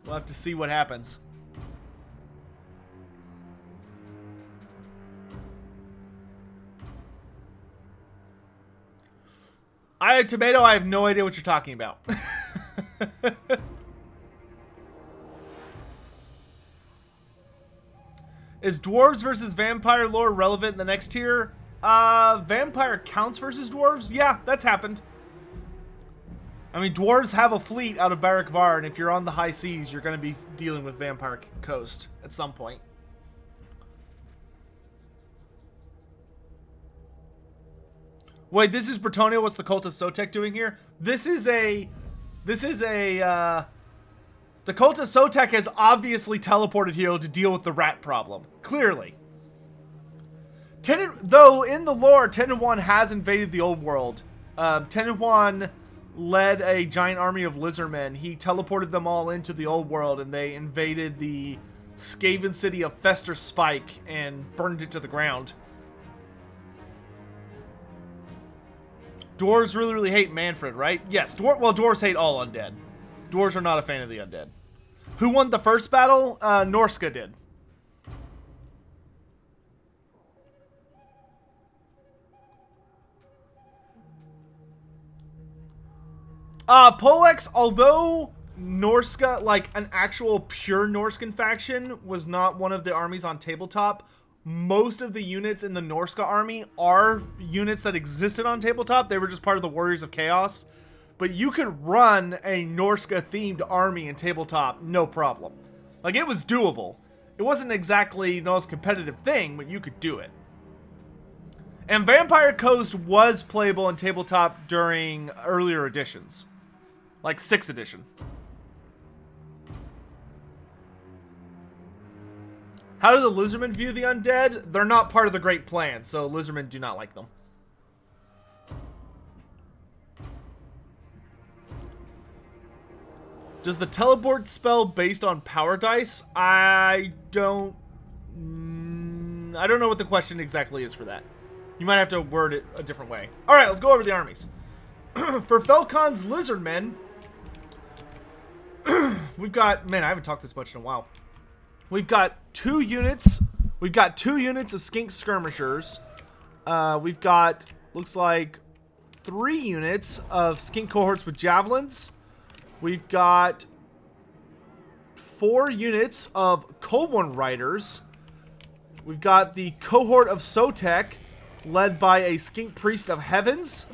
we'll have to see what happens. Tomato, I have no idea what you're talking about. Is Dwarves versus Vampire lore relevant in the next tier? Vampire counts versus Dwarves? Yeah, that's happened. I mean, Dwarves have a fleet out of Barak Var, and if you're on the high seas, you're going to be dealing with Vampire Coast at some point. Wait, this is Bretonnia. What's the Cult of Sotek doing here? The Cult of Sotek has obviously teleported here to deal with the rat problem. Clearly. Though, in the lore, Tenenwan has invaded the old world. Tenenwan led a giant army of Lizardmen. He teleported them all into the old world, and they invaded the Skaven city of Fester Spike and burned it to the ground. Dwarves really hate Manfred, right? Yes, dwarves hate all undead. Dwarves are not a fan of the undead. Who won the first battle? Norsca did. Polex, although Norsca, like an actual pure Norscan faction, was not one of the armies on Tabletop. Most of the units in the Norsca army are units that existed on Tabletop. They were just part of the Warriors of Chaos. But you could run a Norsca themed army in Tabletop, no problem. Like, it was doable. It wasn't exactly the most competitive thing, but you could do it. And Vampire Coast was playable in Tabletop during earlier editions. Like 6th edition. How do the Lizardmen view the undead? They're not part of the Great Plan, so Lizardmen do not like them. Does the teleport spell based on power dice? I don't know what the question exactly is for that. You might have to word it a different way. Alright, let's go over the armies. For Felcon's Lizardmen, we've got... Man, I haven't talked this much in a while. We've got 2 units. We've got 2 units of Skink Skirmishers. We've got, looks like, 3 units of Skink Cohorts with Javelins. We've got 4 units of Cold Riders. We've got the cohort of Sotek, led by a Skink Priest of Heavens,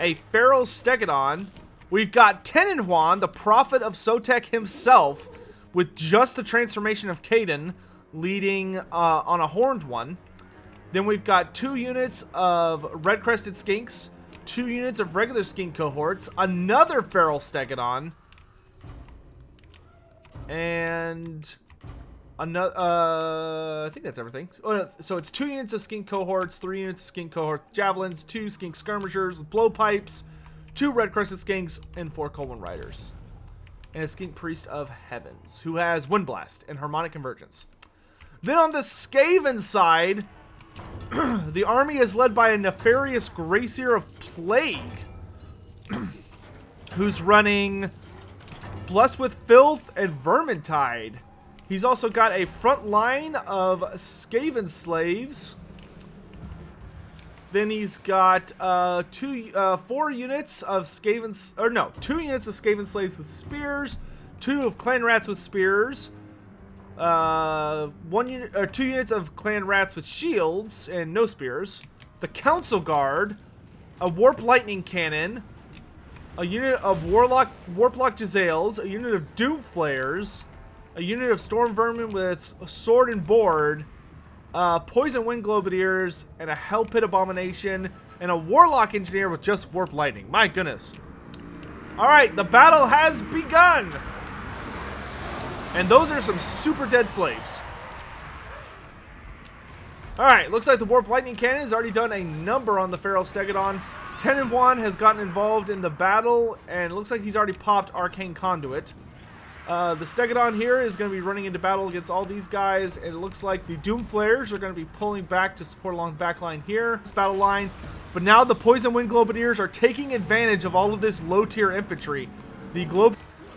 a Feral Stegodon. We've got Tenenhuan, the Prophet of Sotek himself, with just the transformation of Caden, leading on a horned one. Then we've got 2 units of Red-Crested Skinks, 2 units of regular Skink cohorts, another Feral Stegodon, and another, I think that's everything. So it's 2 units of Skink cohorts, 3 units of Skink cohorts, Javelins, 2 Skink Skirmishers with Blowpipes, 2 Red-Crested Skinks, and 4 Cold Riders. And a Skink Priest of Heavens, who has Windblast and Harmonic Convergence. Then on the Skaven side, the army is led by a nefarious Gracier of Plague, who's running Blessed with Filth and Vermintide. He's also got a front line of Skaven Slaves. Then he's got 4 units of Skaven, or no, 2 units of Skaven Slaves with Spears, 2 of Clan Rats with Spears, 2 units of Clan Rats with Shields and no Spears, the Council Guard, a Warp Lightning Cannon, a unit of Warlock Jezzails, a unit of Doom Flares, a unit of Storm Vermin with Sword and Board, Poison Wind Globadiers, and a Hell Pit Abomination, and a Warlock Engineer with just Warp Lightning. My goodness. Alright, the battle has begun! And those are some super dead slaves. Alright, looks like the Warp Lightning Cannon has already done a number on the Feral Stegodon. Tenenhuan has gotten involved in the battle, and it looks like he's already popped Arcane Conduit. The Stegodon here is going to be running into battle against all these guys, and it looks like the Doom Flares are going to be pulling back to support along the back line here, this battle line. But now the Poison Wind Globadiers are taking advantage of all of this low-tier infantry. The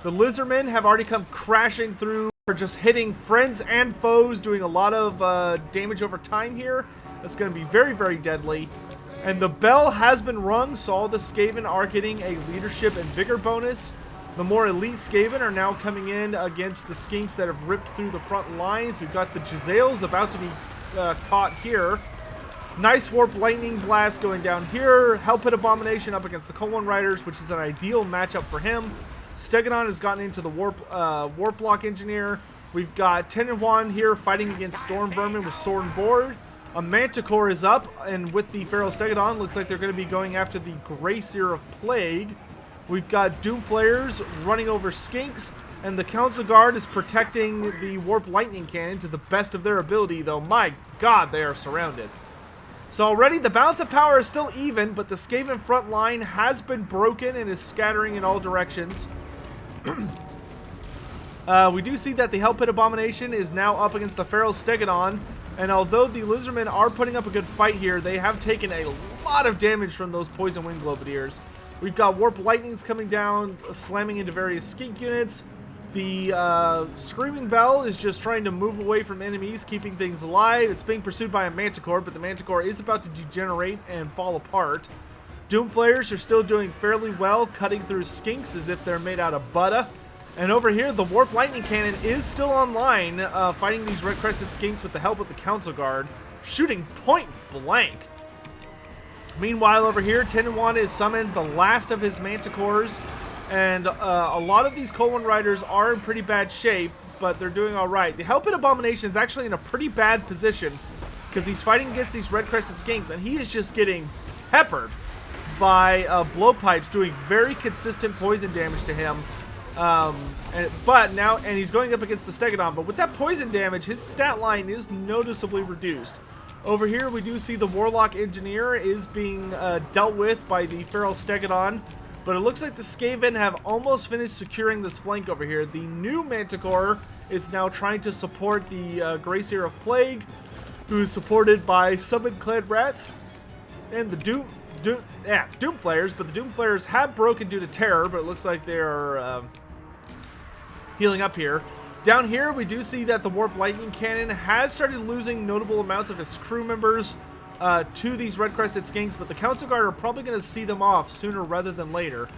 Lizardmen have already come crashing through for just hitting friends and foes, doing a lot of damage over time here. That's going to be very, very deadly. And the bell has been rung, so all the Skaven are getting a leadership and vigor bonus. The more elite Skaven are now coming in against the Skinks that have ripped through the front lines. We've got the Jezzails about to be caught here. Nice Warp Lightning Blast going down here. Hell Pit Abomination up against the Cold Riders, which is an ideal matchup for him. Stegodon has gotten into the Warp Block Engineer. We've got Tenenhuan here fighting against Storm Vermin with Sword and Board. A Manticore is up, and with the Feral Stegodon, looks like they're going to be going after the Gracier of Plague. We've got Doom Flares running over Skinks, and the Council Guard is protecting the Warp Lightning Cannon to the best of their ability, though my god, they are surrounded. So already the balance of power is still even, but the Skaven front line has been broken and is scattering in all directions. We do see that the Hell Pit Abomination is now up against the Feral Stegodon, and although the Lizardmen are putting up a good fight here, they have taken a lot of damage from those Poison Wind Globadiers. We've got Warp Lightnings coming down, slamming into various Skink units. The Screaming Bell is just trying to move away from enemies, keeping things alive. It's being pursued by a Manticore, but the Manticore is about to degenerate and fall apart. Doom Flares are still doing fairly well, cutting through Skinks as if they're made out of butter. And over here, the Warp Lightning Cannon is still online, fighting these Red Crested Skinks with the help of the Council Guard, shooting point blank. Meanwhile, over here, Tenwan is summoned the last of his Manticores, and a lot of these Cold One Riders are in pretty bad shape, but they're doing all right. The Hellpit Abomination is actually in a pretty bad position because he's fighting against these Red Crested Skinks, and he is just getting peppered by blowpipes, doing very consistent poison damage to him. And he's going up against the Stegodon, but with that poison damage, his stat line is noticeably reduced. Over here, we do see the Warlock Engineer is being dealt with by the Feral Stegodon, but it looks like the Skaven have almost finished securing this flank over here. The new Manticore is now trying to support the Gracier of Plague, who is supported by Summoned Clad Rats and the Doom Flayers, but the Doom Flayers have broken due to terror, but it looks like they're healing up here. Down here, we do see that the Warp Lightning Cannon has started losing notable amounts of its crew members to these Red Crested Skinks, but the Council Guard are probably going to see them off sooner rather than later.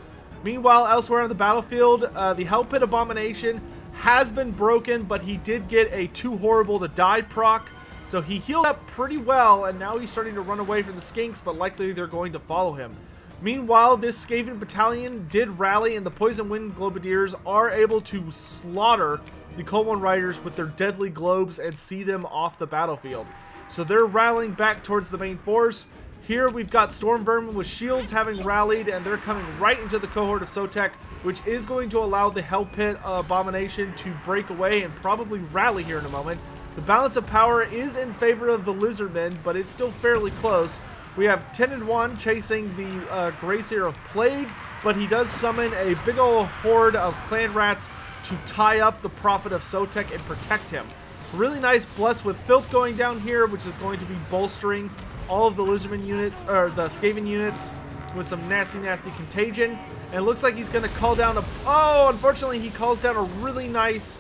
Meanwhile, elsewhere on the battlefield, the Hellpit Abomination has been broken, but he did get a Too Horrible to Die proc, so he healed up pretty well, and now he's starting to run away from the Skinks, but likely they're going to follow him. Meanwhile, this Skaven battalion did rally, and the Poison Wind Globadiers are able to slaughter the Cold One Riders with their deadly globes and see them off the battlefield. So they're rallying back towards the main force. Here we've got Storm Vermin with shields having rallied, and they're coming right into the cohort of Sotek, which is going to allow the Hellpit Abomination to break away and probably rally here in a moment. The balance of power is in favor of the Lizardmen, but it's still fairly close. We have Tenwan chasing the Gracier of Plague, but he does summon a big ol' horde of clan rats to tie up the Prophet of Sotek and protect him. Really nice Bless with Filth going down here, which is going to be bolstering all of the Lizardmen units, or the Skaven units, with some nasty, nasty contagion. And it looks like he's going to call down a... Oh, unfortunately, he calls down a really nice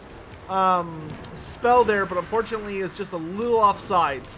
spell there, but unfortunately is just a little off sides.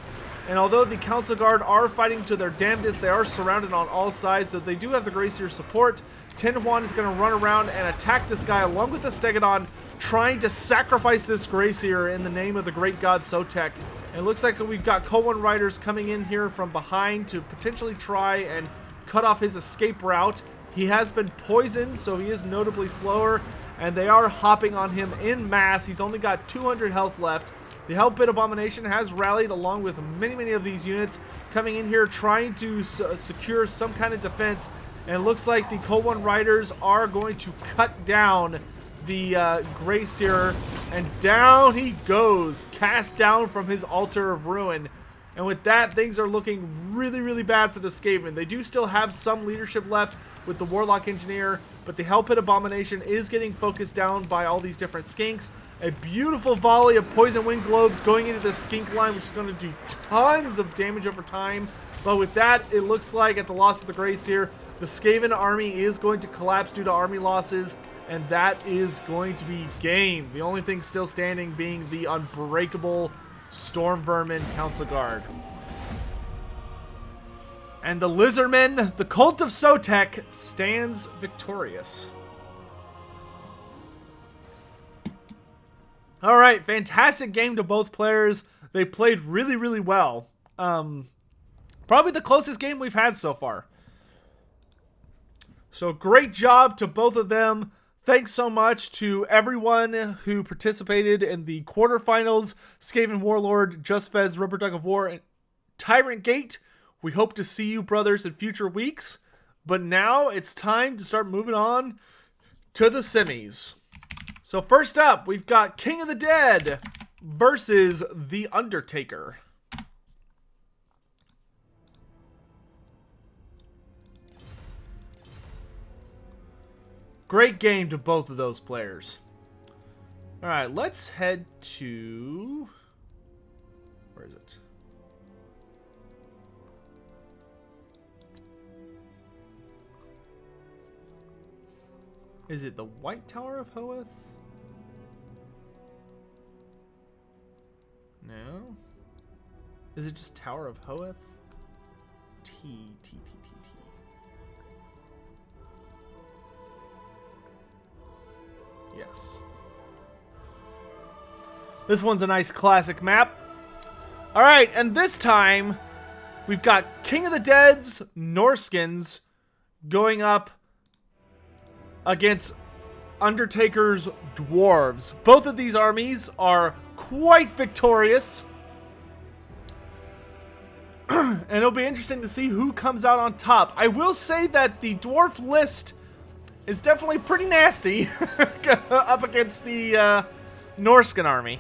And although the Council Guard are fighting to their damnedest, they are surrounded on all sides, so they do have the Gracier support. Tenwan is going to run around and attack this guy along with the Stegodon, trying to sacrifice this Gracier in the name of the great god Sotek. And it looks like we've got Cold One Riders coming in here from behind to potentially try and cut off his escape route. He has been poisoned, so he is notably slower, and they are hopping on him en masse. He's only got 200 health left. The Hellpit Abomination has rallied along with many, many of these units coming in here trying to secure some kind of defense. And it looks like the Cold One Riders are going to cut down the Gracier, and down he goes, cast down from his altar of ruin. And with that, things are looking really, really bad for the Skaven. They do still have some leadership left with the Warlock Engineer, but the Hellpit Abomination is getting focused down by all these different Skinks. A beautiful volley of Poison Wind Globes going into the Skink line, which is going to do tons of damage over time. But with that, it looks like at the loss of the Gracier, the Skaven army is going to collapse due to army losses, and that is going to be game. The only thing still standing being the unbreakable Storm Vermin Council Guard. And the Lizardmen, the Cult of Sotek, stands victorious. Alright, fantastic game to both players. They played really, really well. Probably the closest game we've had so far. So great job to both of them. Thanks so much to everyone who participated in the quarterfinals. Skaven Warlord, Just Fez, Rubber Duck of War, and Tyrant Gate. We hope to see you, brothers, in future weeks. But now it's time to start moving on to the semis. So first up, we've got King of the Dead versus The Undertaker. Great game to both of those players. All right, let's head to... Where is it? Is it the White Tower of Hoeth? No. Is it just Tower of Hoeth? T. Yes. Yes. This one's a nice classic map. Alright, and this time, we've got King of the Dead's Norskins going up against Undertaker's Dwarves. Both of these armies are quite victorious. And it'll be interesting to see who comes out on top. I will say that the Dwarf list is definitely pretty nasty up against the Norscan army.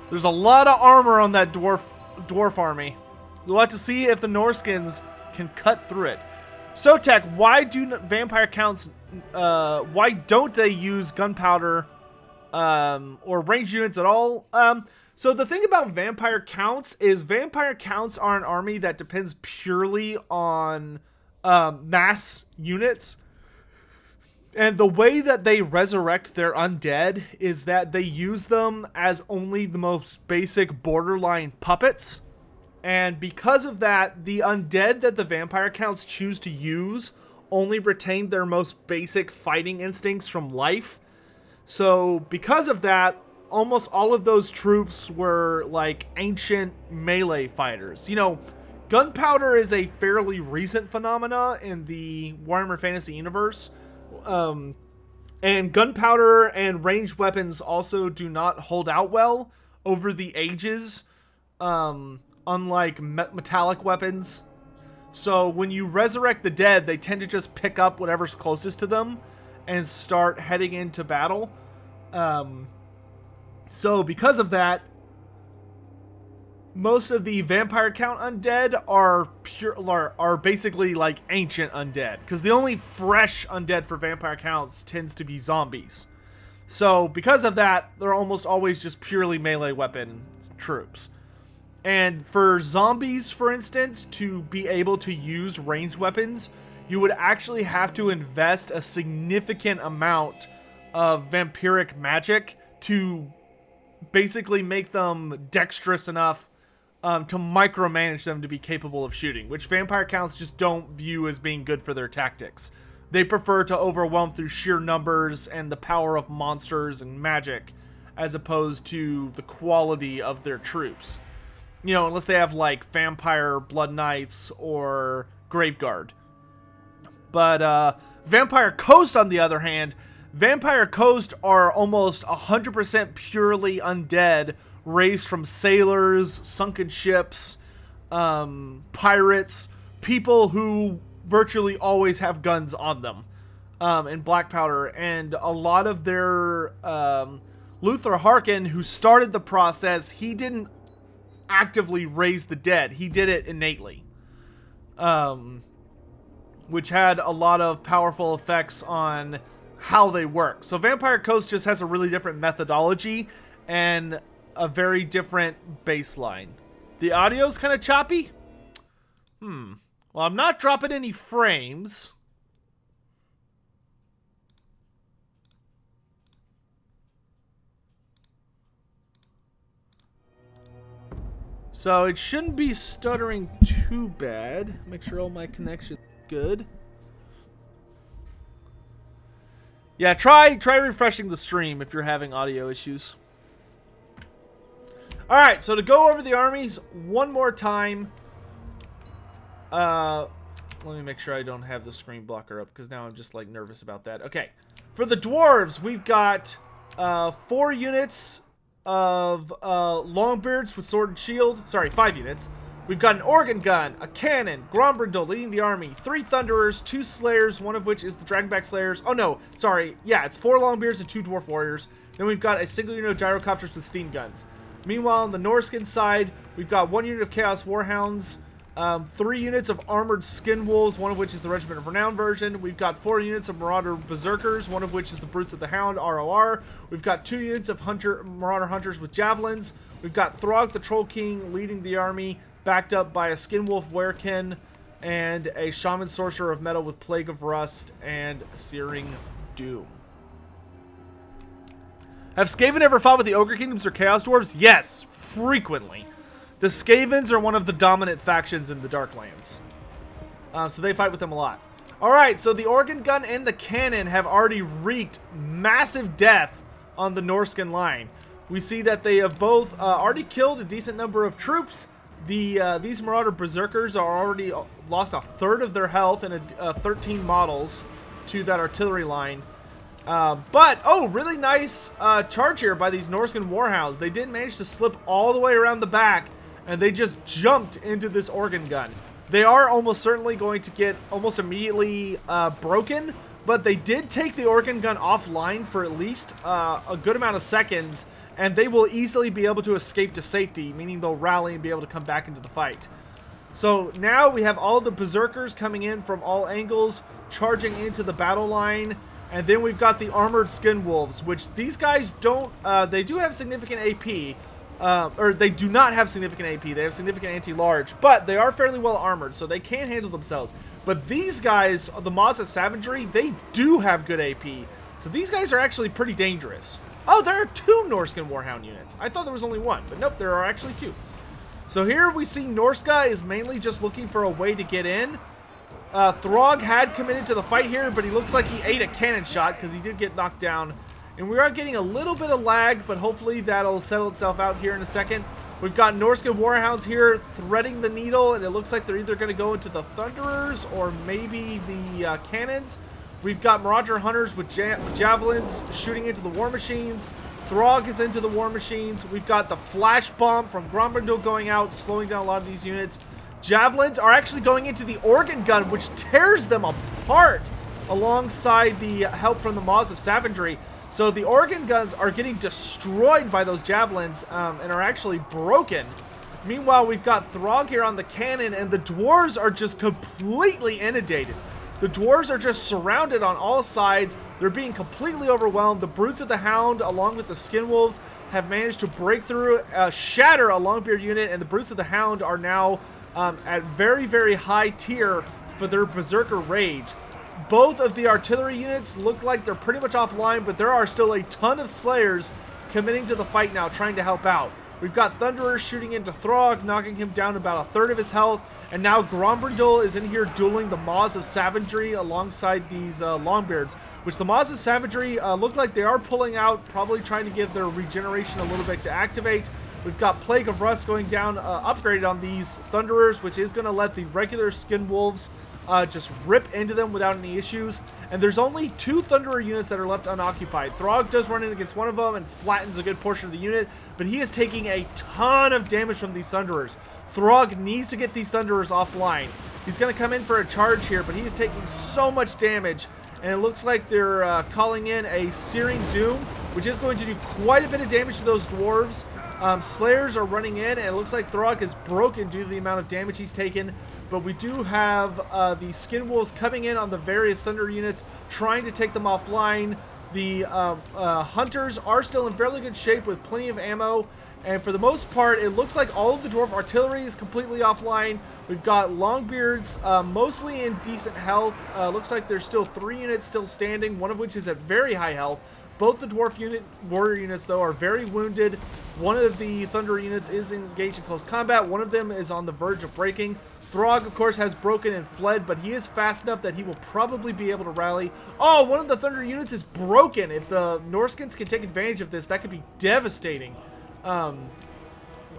There's a lot of armor on that dwarf army. We'll have to see if the Norskins can cut through it. Sotek, why do vampire counts? Why don't they use gunpowder or ranged units at all? So the thing about vampire counts is vampire counts are an army that depends purely on mass units. And the way that they resurrect their undead is that they use them as only the most basic borderline puppets. And because of that, the undead that the vampire counts choose to use only retain their most basic fighting instincts from life. So because of that, almost all of those troops were like ancient melee fighters. You know, gunpowder is a fairly recent phenomena in the Warhammer Fantasy universe. And gunpowder and ranged weapons also do not hold out well over the ages, unlike metallic weapons. So when you resurrect the dead, they tend to just pick up whatever's closest to them and start heading into battle. So because of that, most of the vampire count undead are basically like ancient undead, because the only fresh undead for vampire counts tends to be zombies. So because of that, they're almost always just purely melee weapon troops. And for zombies, for instance, to be able to use ranged weapons, you would actually have to invest a significant amount of vampiric magic to basically make them dexterous enough to micromanage them to be capable of shooting, which vampire counts just don't view as being good for their tactics. They prefer to overwhelm through sheer numbers and the power of monsters and magic, as opposed to the quality of their troops. You know, unless they have like vampire blood knights or graveguard. But Vampire Coast, on the other hand, Vampire Coast are almost 100% purely undead, raised from sailors, sunken ships, pirates, people who virtually always have guns on them, and black powder. And a lot of their Luther Harkin, who started the process, he didn't actively raise the dead. He did it innately, which had a lot of powerful effects on how they work. So Vampire Coast just has a really different methodology and a very different baseline. The audio's kind of choppy. Well, I'm not dropping any frames. So it shouldn't be stuttering too bad. Make sure all my connection's good. Yeah, try refreshing the stream if you're having audio issues. Alright, so to go over the armies one more time. Let me make sure I don't have the screen blocker up, because now I'm just like nervous about that. Okay, for the Dwarves, we've got 4 units of Longbeards with sword and shield. Sorry, 5 units. We've got an organ gun, a cannon, Grombrindle leading the army, 3 Thunderers, 2 Slayers, one of which is the Dragonback Slayers. Oh no, sorry. Yeah, it's 4 Longbeards and 2 Dwarf Warriors. Then we've got a single unit of Gyrocopters with steam guns. Meanwhile, on the Norskin side, we've got 1 unit of Chaos Warhounds, 3 units of Armored Skin Wolves, one of which is the Regiment of Renown version. We've got 4 units of Marauder Berserkers, one of which is the Brutes of the Hound, ROR. We've got 2 units of Marauder Hunters with Javelins. We've got Throg the Troll King leading the army, backed up by a Skin Wolf Werekin and a Shaman Sorcerer of Metal with Plague of Rust and Searing Doom. Have Skaven ever fought with the Ogre Kingdoms or Chaos Dwarves? Yes, frequently. The Skavens are one of the dominant factions in the Darklands. So they fight with them a lot. Alright, so the organ gun and the cannon have already wreaked massive death on the Norscan line. We see that they have both already killed a decent number of troops. These Marauder Berserkers are already lost a third of their health and 13 models to that artillery line. Oh, really nice charge here by these Norscan Warhounds. They did manage to slip all the way around the back, and they just jumped into this organ gun. They are almost certainly going to get almost immediately broken, but they did take the organ gun offline for at least a good amount of seconds, and they will easily be able to escape to safety, meaning they'll rally and be able to come back into the fight. So now we have all the Berserkers coming in from all angles, charging into the battle line, and then we've got the Armored Skin Wolves, which these guys don't, they do have significant AP, or they do not have significant AP, they have significant anti-large, but they are fairly well armored, so they can handle themselves. But these guys, the Maws of Savagery, they do have good AP, so these guys are actually pretty dangerous. Oh, there are 2 Norscan Warhound units. I thought there was only 1, but nope, there are actually 2. So here we see Norsca is mainly just looking for a way to get in. Throg had committed to the fight here, but he looks like he ate a cannon shot because he did get knocked down. And we are getting a little bit of lag, but hopefully that'll settle itself out here in a second. We've got Norscan Warhounds here threading the needle, and it looks like they're either going to go into the Thunderers or maybe the cannons. We've got Marauder Hunters with javelins shooting into the War Machines. Throg is into the War Machines. We've got the Flash Bomb from Grombrindal going out, slowing down a lot of these units. Javelins are actually going into the Organ Gun, which tears them apart alongside the help from the Maws of Savagery. So the Organ Guns are getting destroyed by those Javelins and are actually broken. Meanwhile, we've got Throg here on the cannon, and the Dwarves are just completely inundated. The Dwarves are just surrounded on all sides. They're being completely overwhelmed. The Brutes of the Hound, along with the Skin Wolves, have managed to break through, shatter a Longbeard unit, and the Brutes of the Hound are now at very, very high tier for their Berserker Rage. Both of the artillery units look like they're pretty much offline, but there are still a ton of Slayers committing to the fight now, trying to help out. We've got Thunderers shooting into Throg, knocking him down about a third of his health. And now Grombrindal is in here dueling the Maws of Savagery alongside these Longbeards, which the Maws of Savagery look like they are pulling out, probably trying to give their regeneration a little bit to activate. We've got Plague of Rust going down, upgraded on these Thunderers, which is going to let the regular Skin Wolves just rip into them without any issues. And there's only 2 Thunderer units that are left unoccupied. Throg does run in against one of them and flattens a good portion of the unit, but he is taking a ton of damage from these Thunderers. Throg needs to get these Thunderers offline. He's going to come in for a charge here, but he is taking so much damage, and it looks like they're calling in a Searing Doom, which is going to do quite a bit of damage to those Dwarves. Slayers are running in, and it looks like Throg is broken due to the amount of damage he's taken. But we do have the Skin Wolves coming in on the various Thunder units, trying to take them offline. The Hunters are still in fairly good shape with plenty of ammo. And for the most part, it looks like all of the Dwarf artillery is completely offline. We've got Longbeards mostly in decent health. Looks like there's still 3 units still standing, one of which is at very high health. Both the Dwarf warrior units, though, are very wounded. One of the Thunder units is engaged in close combat. One of them is on the verge of breaking. Throg, of course, has broken and fled, but he is fast enough that he will probably be able to rally. Oh, one of the Thunder units is broken. If the Norskins can take advantage of this, that could be devastating for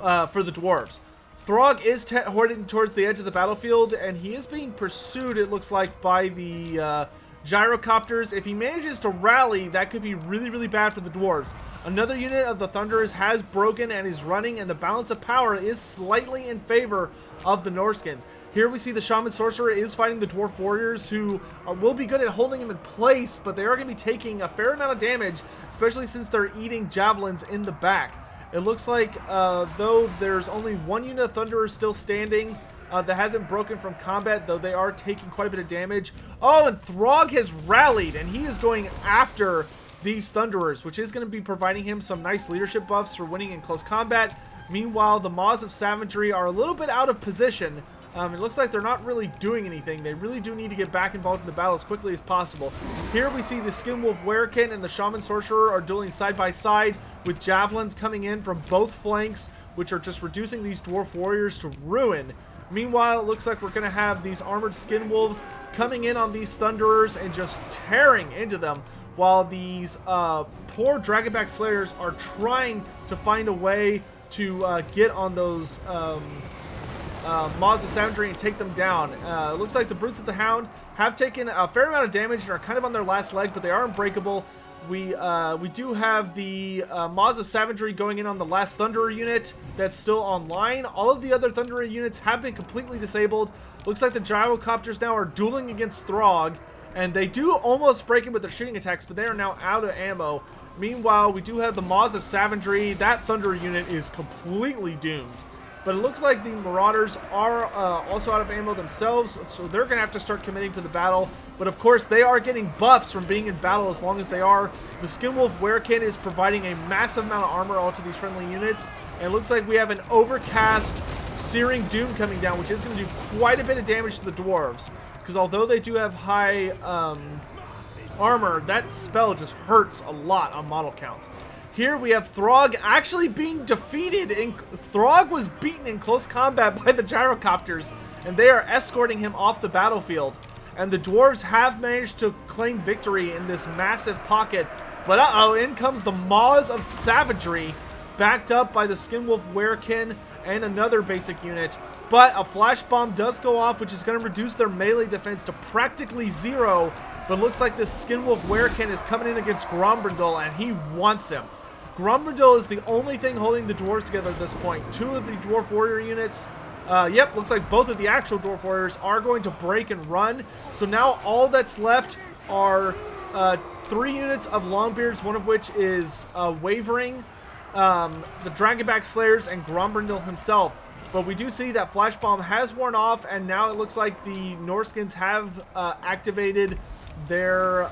the Dwarves. Throg is heading towards the edge of the battlefield, and he is being pursued, it looks like, by the gyrocopters. If he manages to rally, that could be really, really bad for the Dwarves. Another unit of the Thunderers has broken and is running, and the balance of power is slightly in favor of the Norskins. Here we see the Shaman Sorcerer is fighting the Dwarf Warriors, who will be good at holding him in place, but they are going to be taking a fair amount of damage, especially since they're eating javelins in the back. It looks like, though there's only 1 unit of Thunderers still standing, that hasn't broken from combat, though they are taking quite a bit of damage. Oh, and Throg has rallied, and he is going after these Thunderers, which is going to be providing him some nice leadership buffs for winning in close combat. Meanwhile, the Maws of Savagery are a little bit out of position. It looks like they're not really doing anything. They really do need to get back involved in the battle as quickly as possible. Here we see the Skin Wolf Werekin and the Shaman Sorcerer are dueling side by side, with javelins coming in from both flanks, which are just reducing these Dwarf Warriors to ruin. Meanwhile, it looks like we're going to have these Armored Skin Wolves coming in on these Thunderers and just tearing into them. while these poor Dragonback Slayers are trying to find a way to get on those Maws of Savagery and take them down. It looks like the Brutes of the Hound have taken a fair amount of damage and are kind of on their last leg, but they are unbreakable. We do have the Maws of Savagery going in on the last Thunderer unit that's still online. All of the other Thunderer units have been completely disabled. Looks like the Gyrocopters now are dueling against Throg, and they do almost break him with their shooting attacks, but they are now out of ammo. Meanwhile, we do have the Maws of Savagery. That Thunderer unit is completely doomed. But it looks like the Marauders are also out of ammo themselves, so they're going to have to start committing to the battle. But of course, they are getting buffs from being in battle as long as they are. The Skinwolf Werekin is providing a massive amount of armor all to these friendly units. And it looks like we have an Overcast Searing Doom coming down, which is going to do quite a bit of damage to the Dwarves. Because although they do have high armor, that spell just hurts a lot on model counts. Here we have Throg actually being defeated. Throg was beaten in close combat by the Gyrocopters, and they are escorting him off the battlefield. And the Dwarves have managed to claim victory in this massive pocket. But uh-oh, in comes the Maws of Savagery, backed up by the Skinwolf Werekin and another basic unit. But a flash bomb does go off, which is going to reduce their melee defense to practically zero. But looks like this Skinwolf Werekin is coming in against Grombrindal, and he wants him. Grombrindal is the only thing holding the Dwarves together at this point. Two of the Dwarf Warrior units, looks like both of the actual Dwarf Warriors are going to break and run. So now all that's left are 3 units of Longbeards, one of which is Wavering, the Dragonback Slayers, and Grombrindal himself. But we do see that Flash Bomb has worn off, and now it looks like the Norskins have activated their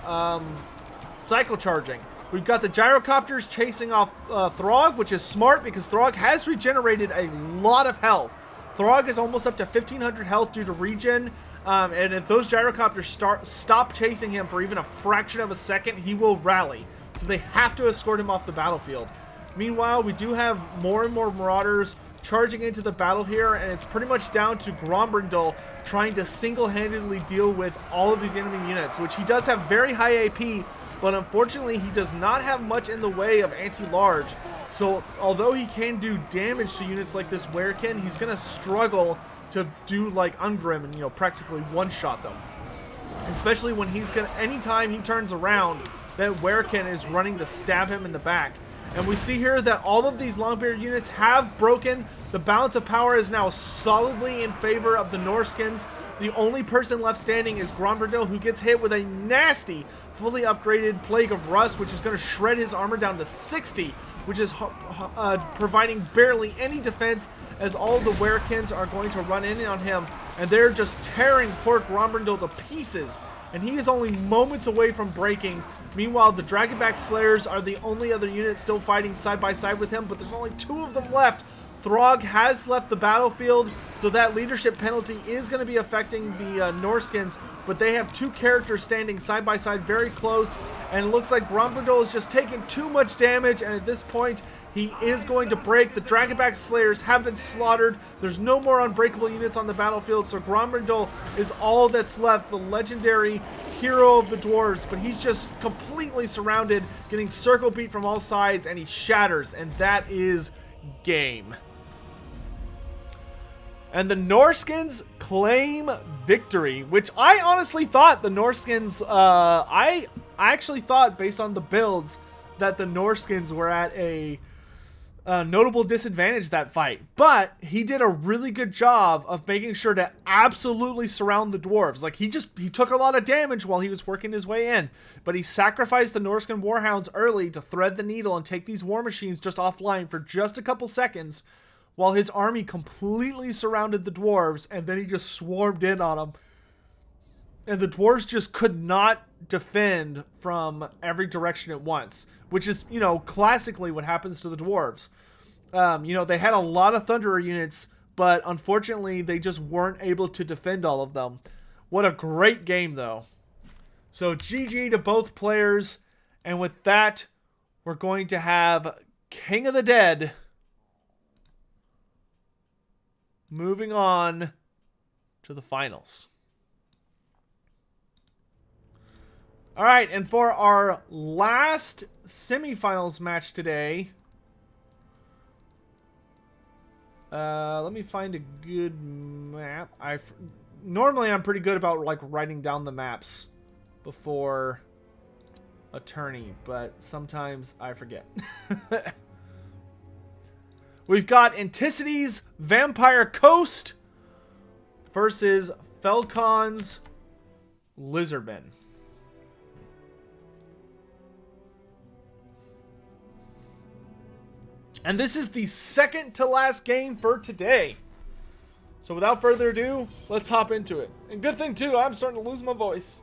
cycle charging. We've got the Gyrocopters chasing off Throg, which is smart because Throg has regenerated a lot of health. Throg is almost up to 1,500 health due to regen, and if those Gyrocopters stop chasing him for even a fraction of a second, he will rally. So they have to escort him off the battlefield. Meanwhile, we do have more and more Marauders charging into the battle here, and it's pretty much down to Grombrindal trying to single-handedly deal with all of these enemy units, which he does have very high AP, but unfortunately he does not have much in the way of anti-large. So although he can do damage to units like this Werekin, he's going to struggle to do like Ungrim and, you know, practically one-shot them. Especially when he's going to, anytime he turns around, that Werekin is running to stab him in the back. And we see here that all of these Longbeard units have broken. The balance of power is now solidly in favor of the Norskins. The only person left standing is Grombrindal, who gets hit with a nasty, fully upgraded Plague of Rust, which is going to shred his armor down to 60, which is providing barely any defense, as all the Werekins are going to run in on him, and they're just tearing poor Grombrindal to pieces, and he is only moments away from breaking. Meanwhile, the Dragonback Slayers are the only other unit still fighting side by side with him, but there's only 2 of them left. Throg has left the battlefield, so that leadership penalty is going to be affecting the Norskins, but they have 2 characters standing side by side very close, and it looks like Grombrindal is just taking too much damage, and at this point, he is going to break. The Dragonback Slayers have been slaughtered. There's no more unbreakable units on the battlefield, so Grombrindal is all that's left, the legendary hero of the Dwarves, but he's just completely surrounded, getting circle beat from all sides, and he shatters, and that is game. And the Norskins claim victory, which I honestly thought the Norskins, I actually thought based on the builds that the Norskins were at a notable disadvantage that fight. But he did a really good job of making sure to absolutely surround the Dwarves. Like he took a lot of damage while he was working his way in, but he sacrificed the Norscan Warhounds early to thread the needle and take these war machines just offline for just a couple seconds, while his army completely surrounded the Dwarves, and then he just swarmed in on them. And the Dwarves just could not defend from every direction at once, which is, you know, classically what happens to the Dwarves. You know, they had a lot of Thunderer units, but unfortunately they just weren't able to defend all of them. What a great game, though. So GG to both players, and with that, we're going to have King of the Dead moving on to the finals. All right, and for our last semifinals match today, let me find a good map. Normally I'm pretty good about like writing down the maps before a tourney, but sometimes I forget. We've got Anticity's Vampire Coast versus Felcon's Lizardmen. And this is the second to last game for today. So without further ado, let's hop into it. And good thing too, I'm starting to lose my voice.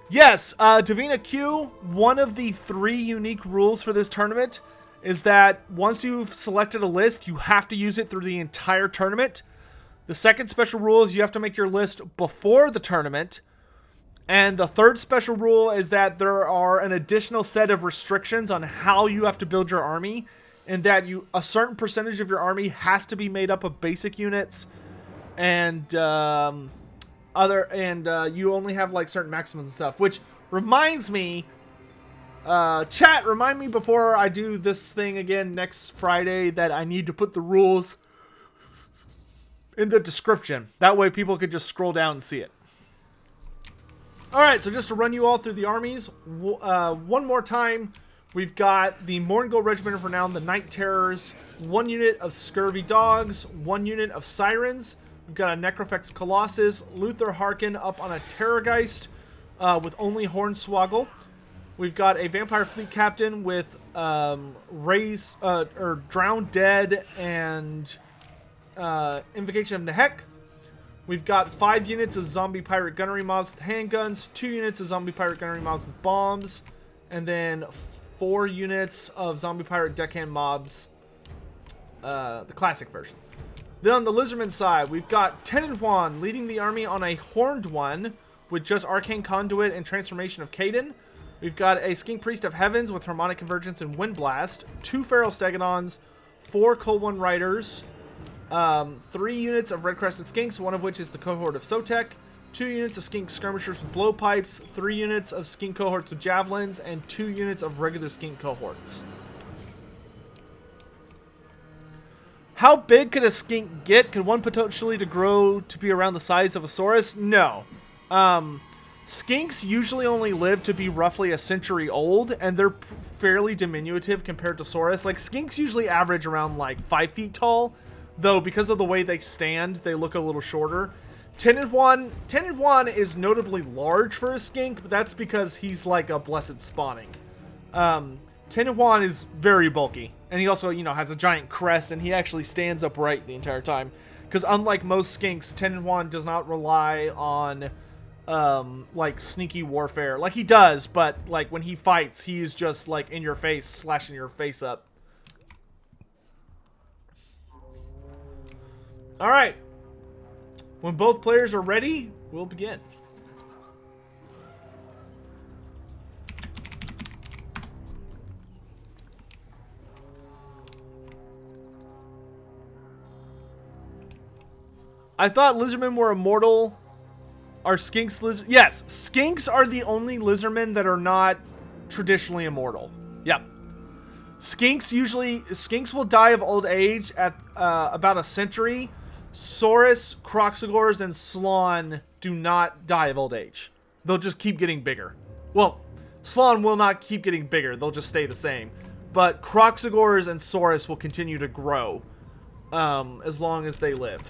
Yes, Divina Q, one of the 3 unique rules for this tournament is that once you've selected a list, you have to use it through the entire tournament. The second special rule is you have to make your list before the tournament. And the third special rule is that there are an additional set of restrictions on how you have to build your army, and that a certain percentage of your army has to be made up of basic units, and you only have like certain maximums and stuff. Which reminds me, chat, remind me before I do this thing again next Friday that I need to put the rules in the description. That way people could just scroll down and see it. Alright, so just to run you all through the armies, one more time, we've got the Morngo Regiment of Renown, the Night Terrors, 1 unit of Scurvy Dogs, 1 unit of Sirens, we've got a Necrofex Colossus, Luther Harkin up on a Terrorgeist with only Hornswoggle. We've got a Vampire Fleet Captain with Drowned Dead and Invocation of Nehek. We've got 5 units of Zombie Pirate Gunnery Mobs with handguns, 2 units of Zombie Pirate Gunnery Mobs with bombs, and then 4 units of Zombie Pirate Deckhand Mobs, the classic version. Then on the Lizardman side, we've got Tenant Juan leading the army on a Horned one with just Arcane Conduit and Transformation of Caden. We've got a Skink Priest of Heavens with Harmonic Convergence and Wind Blast, 2 Feral Stegodons, 4 Cold One Riders, 3 units of Red Crested Skinks, one of which is the cohort of Sotek, 2 units of Skink Skirmishers with Blowpipes, 3 units of Skink cohorts with Javelins, and 2 units of regular Skink cohorts. How big could a Skink get? Could one potentially grow to be around the size of a Saurus? No. Skinks usually only live to be roughly a century old, and they're fairly diminutive compared to Saurus. Like, Skinks usually average around like 5 feet tall, though because of the way they stand, they look a little shorter. Tenant Juan is notably large for a skink, but that's because he's like a blessed spawning. Tenant Juan is very bulky, and he also, has a giant crest, and he actually stands upright the entire time. Because unlike most skinks, Tenant Juan does not rely on like sneaky warfare. Like, he does, but like when he fights, he's just like in your face, slashing your face up. All right. When both players are ready, we'll begin. I thought lizardmen were immortal. Are skinks lizard? Yes, skinks are the only lizardmen that are not traditionally immortal. Yep. Skinks will die of old age at about a century. Saurus, Croxagors, and Slon do not die of old age. They'll just keep getting bigger. Well, Slon will not keep getting bigger. They'll just stay the same. But Croxagors and Saurus will continue to grow as long as they live.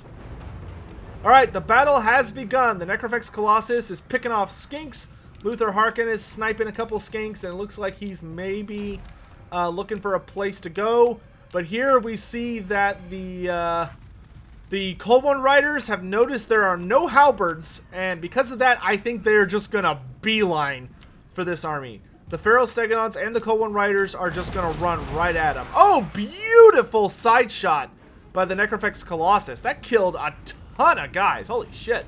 Alright, the battle has begun. The Necrofex Colossus is picking off skinks. Luther Harkin is sniping a couple skinks, and it looks like he's maybe looking for a place to go. But here we see that the Cold One Riders have noticed there are no halberds, and because of that, I think they're just gonna beeline for this army. The Feral Stegodons and the Cold One Riders are just gonna run right at them. Oh, beautiful side shot by the Necrofex Colossus. That killed a ton of guys. Holy shit.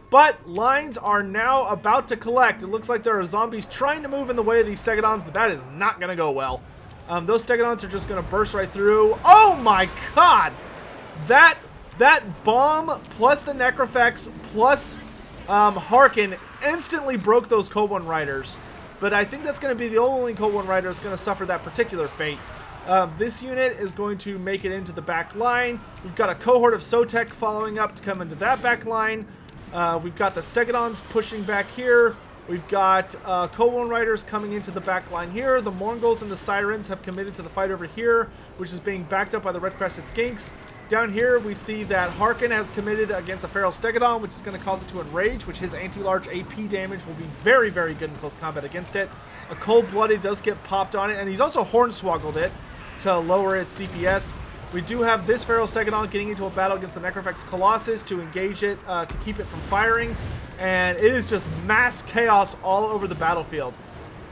But lines are now about to collect. It looks like there are zombies trying to move in the way of these Stegodons, but that is not gonna go well. Those Stegodons are just gonna burst right through. Oh my god! That bomb plus the Necrofex plus Harkin instantly broke those Cold One Riders. But I think that's going to be the only Cold One Rider that's going to suffer that particular fate. This unit is going to make it into the back line. We've got a cohort of Sotek following up to come into that back line. We've got the Stegodons pushing back here. We've got Cold One Riders coming into the back line here. The Mongols and the Sirens have committed to the fight over here, which is being backed up by the Red-Crested Skinks. Down here, we see that Harkin has committed against a Feral Stegodon, which is going to cause it to enrage, which his anti-large AP damage will be very, very good in close combat against it. A Cold-Blooded does get popped on it, and he's also Hornswoggled it to lower its DPS. We do have this Feral Stegodon getting into a battle against the Necrofex Colossus to engage it, to keep it from firing, and it is just mass chaos all over the battlefield.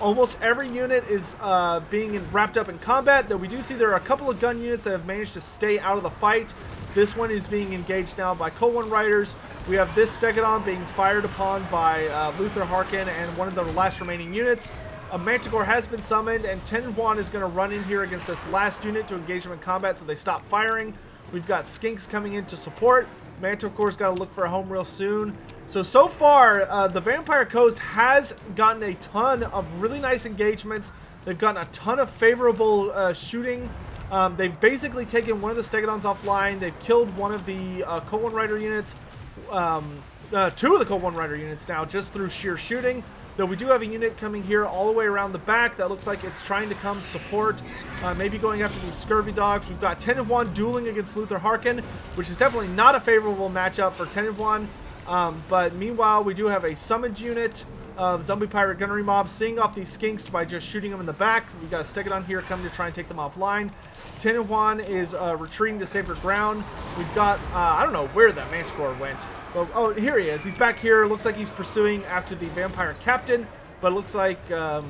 Almost every unit is being wrapped up in combat, though we do see there are a couple of gun units that have managed to stay out of the fight. This one is being engaged now by Cold One Riders. We have this Stegodon being fired upon by Luther Harkin and one of the last remaining units. A Manticore has been summoned, and Tenhuan is going to run in here against this last unit to engage them in combat so they stop firing. We've got Skinks coming in to support. Manticore's got to look for a home real soon. So far, the Vampire Coast has gotten a ton of really nice engagements. They've gotten a ton of favorable shooting. They've basically taken one of the Stegodons offline. They've killed one of the Cold One Rider units. Two of the Cold One Rider units now just through sheer shooting. Though we do have a unit coming here all the way around the back that looks like it's trying to come support, maybe going after these Scurvy Dogs. We've got Tenhuan dueling against Luther Harkin, which is definitely not a favorable matchup for Tenhuan. But meanwhile, we do have a summoned unit of Zombie Pirate Gunnery Mob seeing off these Skinks by just shooting them in the back. We've got a Stegodon here coming to try and take them offline. Tenhuan is retreating to safer ground. We've got, I don't know where that Manticore went. But, oh, here he is. He's back here. Looks like he's pursuing after the Vampire Captain. But it looks like the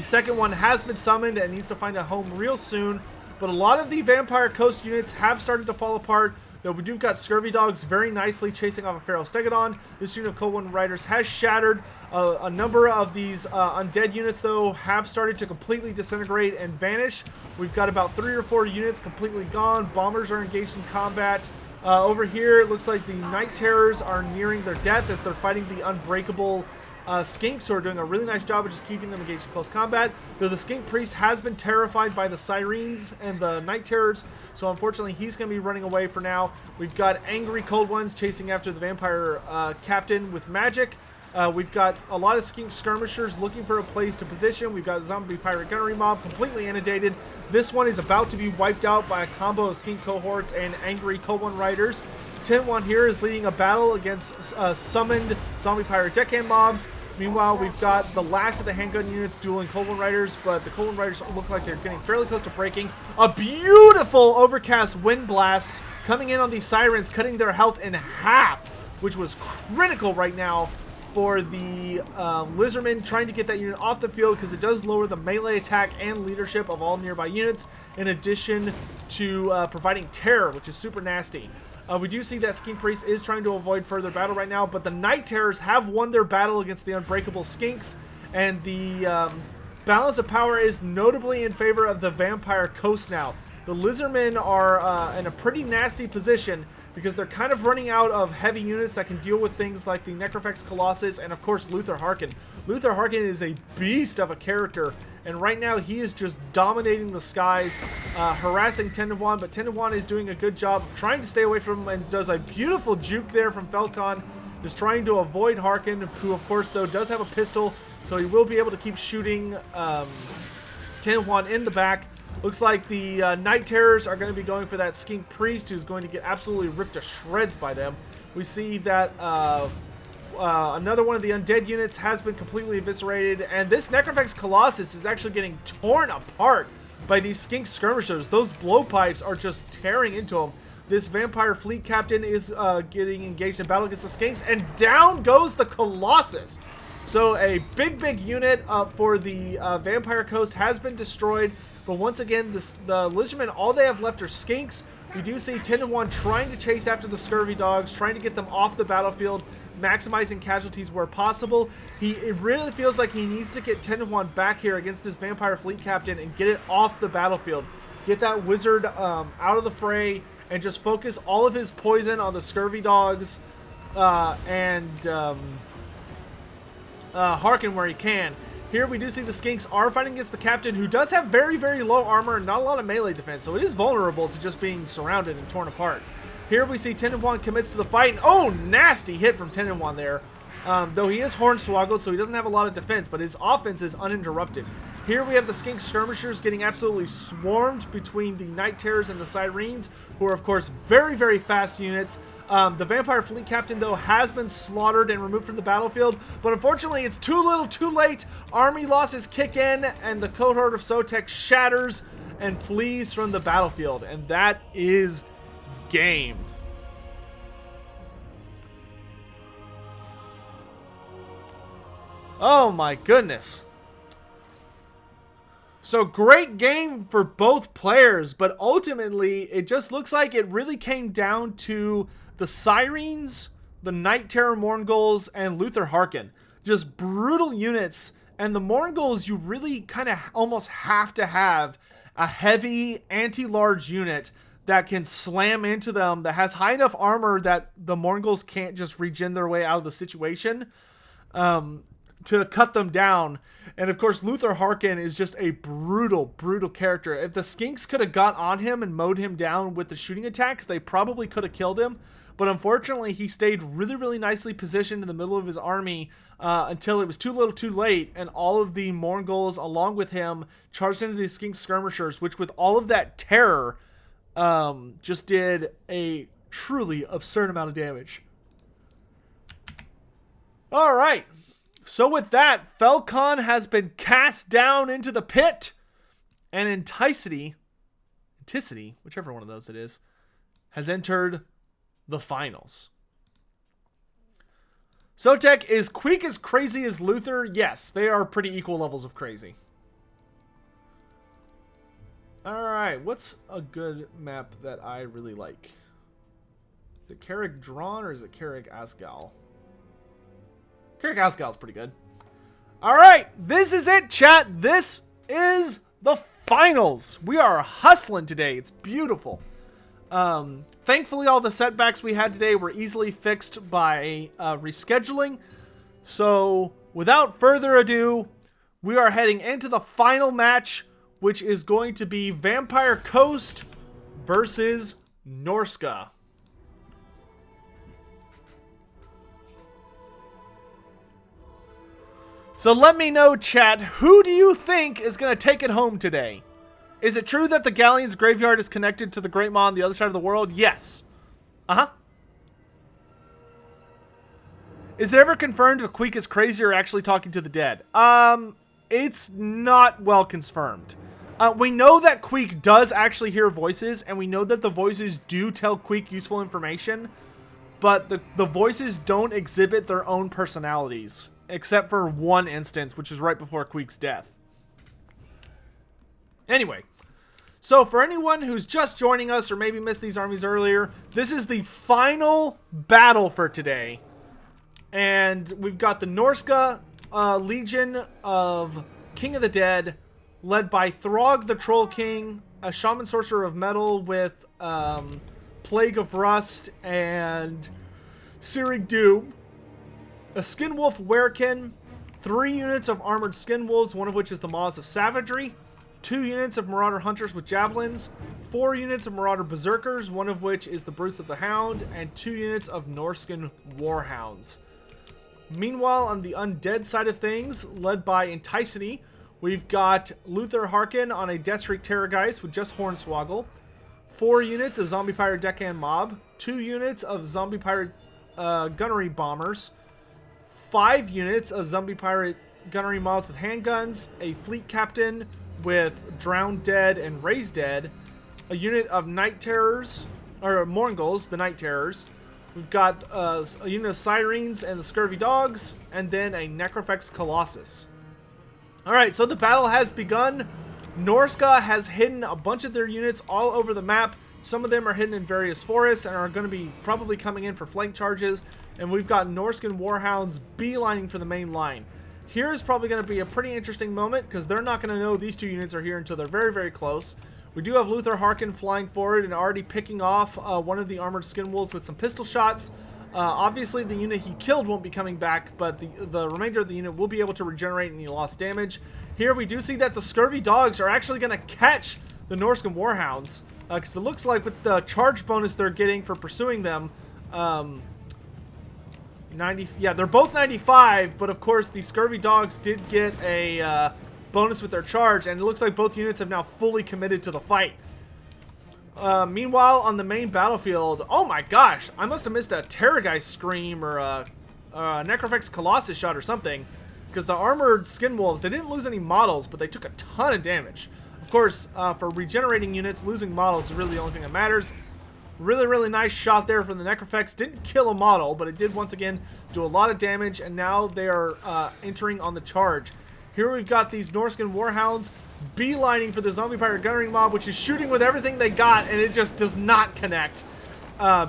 second one has been summoned and needs to find a home real soon. But a lot of the Vampire Coast units have started to fall apart. Though we do got Scurvy Dogs very nicely chasing off a Feral Stegodon. This unit of Cold One Riders has shattered. A number of these undead units, though, have started to completely disintegrate and vanish. We've got about 3 or 4 units completely gone. Bombers are engaged in combat. Over here, it looks like the Night Terrors are nearing their death as they're fighting the Unbreakable Skinks, who are doing a really nice job of just keeping them engaged in close combat. Though the Skink Priest has been terrified by the Sirens and the Night Terrors, so unfortunately he's going to be running away for now. We've got angry Cold Ones chasing after the Vampire Captain with magic. We've got a lot of Skink Skirmishers looking for a place to position. We've got Zombie Pirate Gunnery Mob completely inundated. This one is about to be wiped out by a combo of Skink Cohorts and angry Cold One Riders. Tenhuan here is leading a battle against summoned Zombie Pirate Deckhand Mobs. Meanwhile, we've got the last of the handgun units dueling Cold One Riders, but the Cold One Riders look like they're getting fairly close to breaking. A beautiful Overcast Wind Blast coming in on these Sirens, cutting their health in half, which was critical right now for the Lizardmen trying to get that unit off the field, because it does lower the melee attack and leadership of all nearby units, in addition to providing terror, which is super nasty. We do see that Skink Priest is trying to avoid further battle right now, but the Night Terrors have won their battle against the Unbreakable Skinks, and the balance of power is notably in favor of the Vampire Coast now. The Lizardmen are in a pretty nasty position because they're kind of running out of heavy units that can deal with things like the Necrofex Colossus and, of course, Luther Harkin. Luther Harkin is a beast of a character, and right now he is just dominating the skies, harassing Tenhuan, but Tenhuan is doing a good job trying to stay away from him and does a beautiful juke there from Falcon, just trying to avoid Harkin, who, of course, though, does have a pistol, so he will be able to keep shooting Tenhuan in the back. Looks like the Night Terrors are going to be going for that Skink Priest, who's going to get absolutely ripped to shreds by them. We see that another one of the undead units has been completely eviscerated, and this Necrofex Colossus is actually getting torn apart by these Skink Skirmishers. Those blowpipes are just tearing into them. This Vampire Fleet Captain is getting engaged in battle against the Skinks, and down goes the Colossus. So a big unit for the Vampire Coast has been destroyed. But once again, the Lizardmen, all they have left are Skinks. We do see Tenhuan trying to chase after the Scurvy Dogs, trying to get them off the battlefield, maximizing casualties where possible. It really feels like he needs to get Tenhuan back here against this Vampire Fleet Captain and get it off the battlefield. Get that wizard out of the fray and just focus all of his poison on the Scurvy Dogs Harken where he can. Here we do see the Skinks are fighting against the captain, who does have very, very low armor and not a lot of melee defense, so it is vulnerable to just being surrounded and torn apart. Here we see Tenenwan commits to the fight, and oh, nasty hit from Tenenwan there. Though he is hornswoggled, so he doesn't have a lot of defense, but his offense is uninterrupted. Here we have the Skink Skirmishers getting absolutely swarmed between the Night Terrors and the Sirens, who are, of course, very, very fast units. The Vampire Fleet Captain, though, has been slaughtered and removed from the battlefield, but unfortunately, it's too little, too late. Army losses kick in, and the cohort of Sotek shatters and flees from the battlefield, and that is game. Oh my goodness. So great game for both players, but ultimately, it just looks like it really came down to the Sirens, the Night Terror Mournguls, and Luther Harken. Just brutal units, and the Mournguls, you really kind of almost have to have a heavy anti-large unit that can slam into them, that has high enough armor that the Mournguls can't just regen their way out of the situation to cut them down. And of course, Luther Harken is just a brutal, brutal character. If the Skinks could have got on him and mowed him down with the shooting attacks, they probably could have killed him. But unfortunately, he stayed really, really nicely positioned in the middle of his army until it was too little too late. And all of the Mournguls, along with him, charged into the Skink Skirmishers, which with all of that terror, just did a truly absurd amount of damage. All right. So with that, Felcon has been cast down into the pit, and Enticity, whichever one of those it is, has entered the finals. Sotek, is Queek as crazy as Luther? Yes, they are pretty equal levels of crazy. Alright, what's a good map that I really like? Is it Carrick Drawn or is it Carrick Asgal? Carrick Asgal is pretty good. Alright, this is it, chat. This is the finals. We are hustling today. It's beautiful. Thankfully, all the setbacks we had today were easily fixed by rescheduling. So, without further ado, we are heading into the final match, which is going to be Vampire Coast versus Norsca. So let me know, chat, who do you think is going to take it home today? Is it true that the Galleon's graveyard is connected to the Great Maw on the other side of the world? Yes. Uh-huh. Is it ever confirmed if Queek is crazy or actually talking to the dead? It's not well confirmed. We know that Queek does actually hear voices, and we know that the voices do tell Queek useful information, but the voices don't exhibit their own personalities, except for one instance, which is right before Queek's death. Anyway, so for anyone who's just joining us or maybe missed these armies earlier, this is the final battle for today. And we've got the Norsca Legion of King of the Dead, led by Throg the Troll King, a Shaman Sorcerer of Metal with Plague of Rust and Searing Doom, a Skinwolf Werekin, 3 units of Armored Skinwolves, one of which is the Maws of Savagery, 2 units of Marauder Hunters with Javelins, 4 units of Marauder Berserkers, one of which is the Brutes of the Hound, and 2 units of Norscan Warhounds. Meanwhile, on the undead side of things, led by Enticity, we've got Luther Harken on a Deathshriek Terrorgeist with just Hornswoggle, 4 units of Zombie Pirate Deckhand Mob, 2 units of Zombie Pirate Gunnery Bombers, 5 units of Zombie Pirate Gunnery Mobs with handguns, a Fleet Captain with Drowned Dead and Raised Dead, a unit of Night Terrors, or Mournguls, the Night Terrors. We've got a unit of Sirens and the Scurvy Dogs, and then a Necrofex Colossus. Alright, so the battle has begun. Norsca has hidden a bunch of their units all over the map. Some of them are hidden in various forests and are going to be probably coming in for flank charges. And we've got Norscan Warhounds beelining for the main line. Here's probably going to be a pretty interesting moment, because they're not going to know these 2 units are here until they're very, very close. We do have Luther Harken flying forward and already picking off one of the Armored Skinwolves with some pistol shots. Obviously, the unit he killed won't be coming back, but the remainder of the unit will be able to regenerate any lost damage. Here we do see that the Scurvy Dogs are actually going to catch the Norscan Warhounds, because it looks like with the charge bonus they're getting for pursuing them, 90, yeah, they're both 95, but of course the Scurvy Dogs did get a bonus with their charge, and it looks like both units have now fully committed to the fight. Meanwhile, on the main battlefield, oh my gosh, I must have missed a Terrorgeist Scream or a Necrofex Colossus shot or something, because the armored Skin Wolves, they didn't lose any models, but they took a ton of damage. Of course, for regenerating units, losing models is really the only thing that matters. Really, really nice shot there from the Necrofex. Didn't kill a model, but it did once again do a lot of damage, and now they are entering on the charge. Here we've got these Norscan Warhounds beelining for the Zombie Pirate Gunnery Mob, which is shooting with everything they got, and it just does not connect.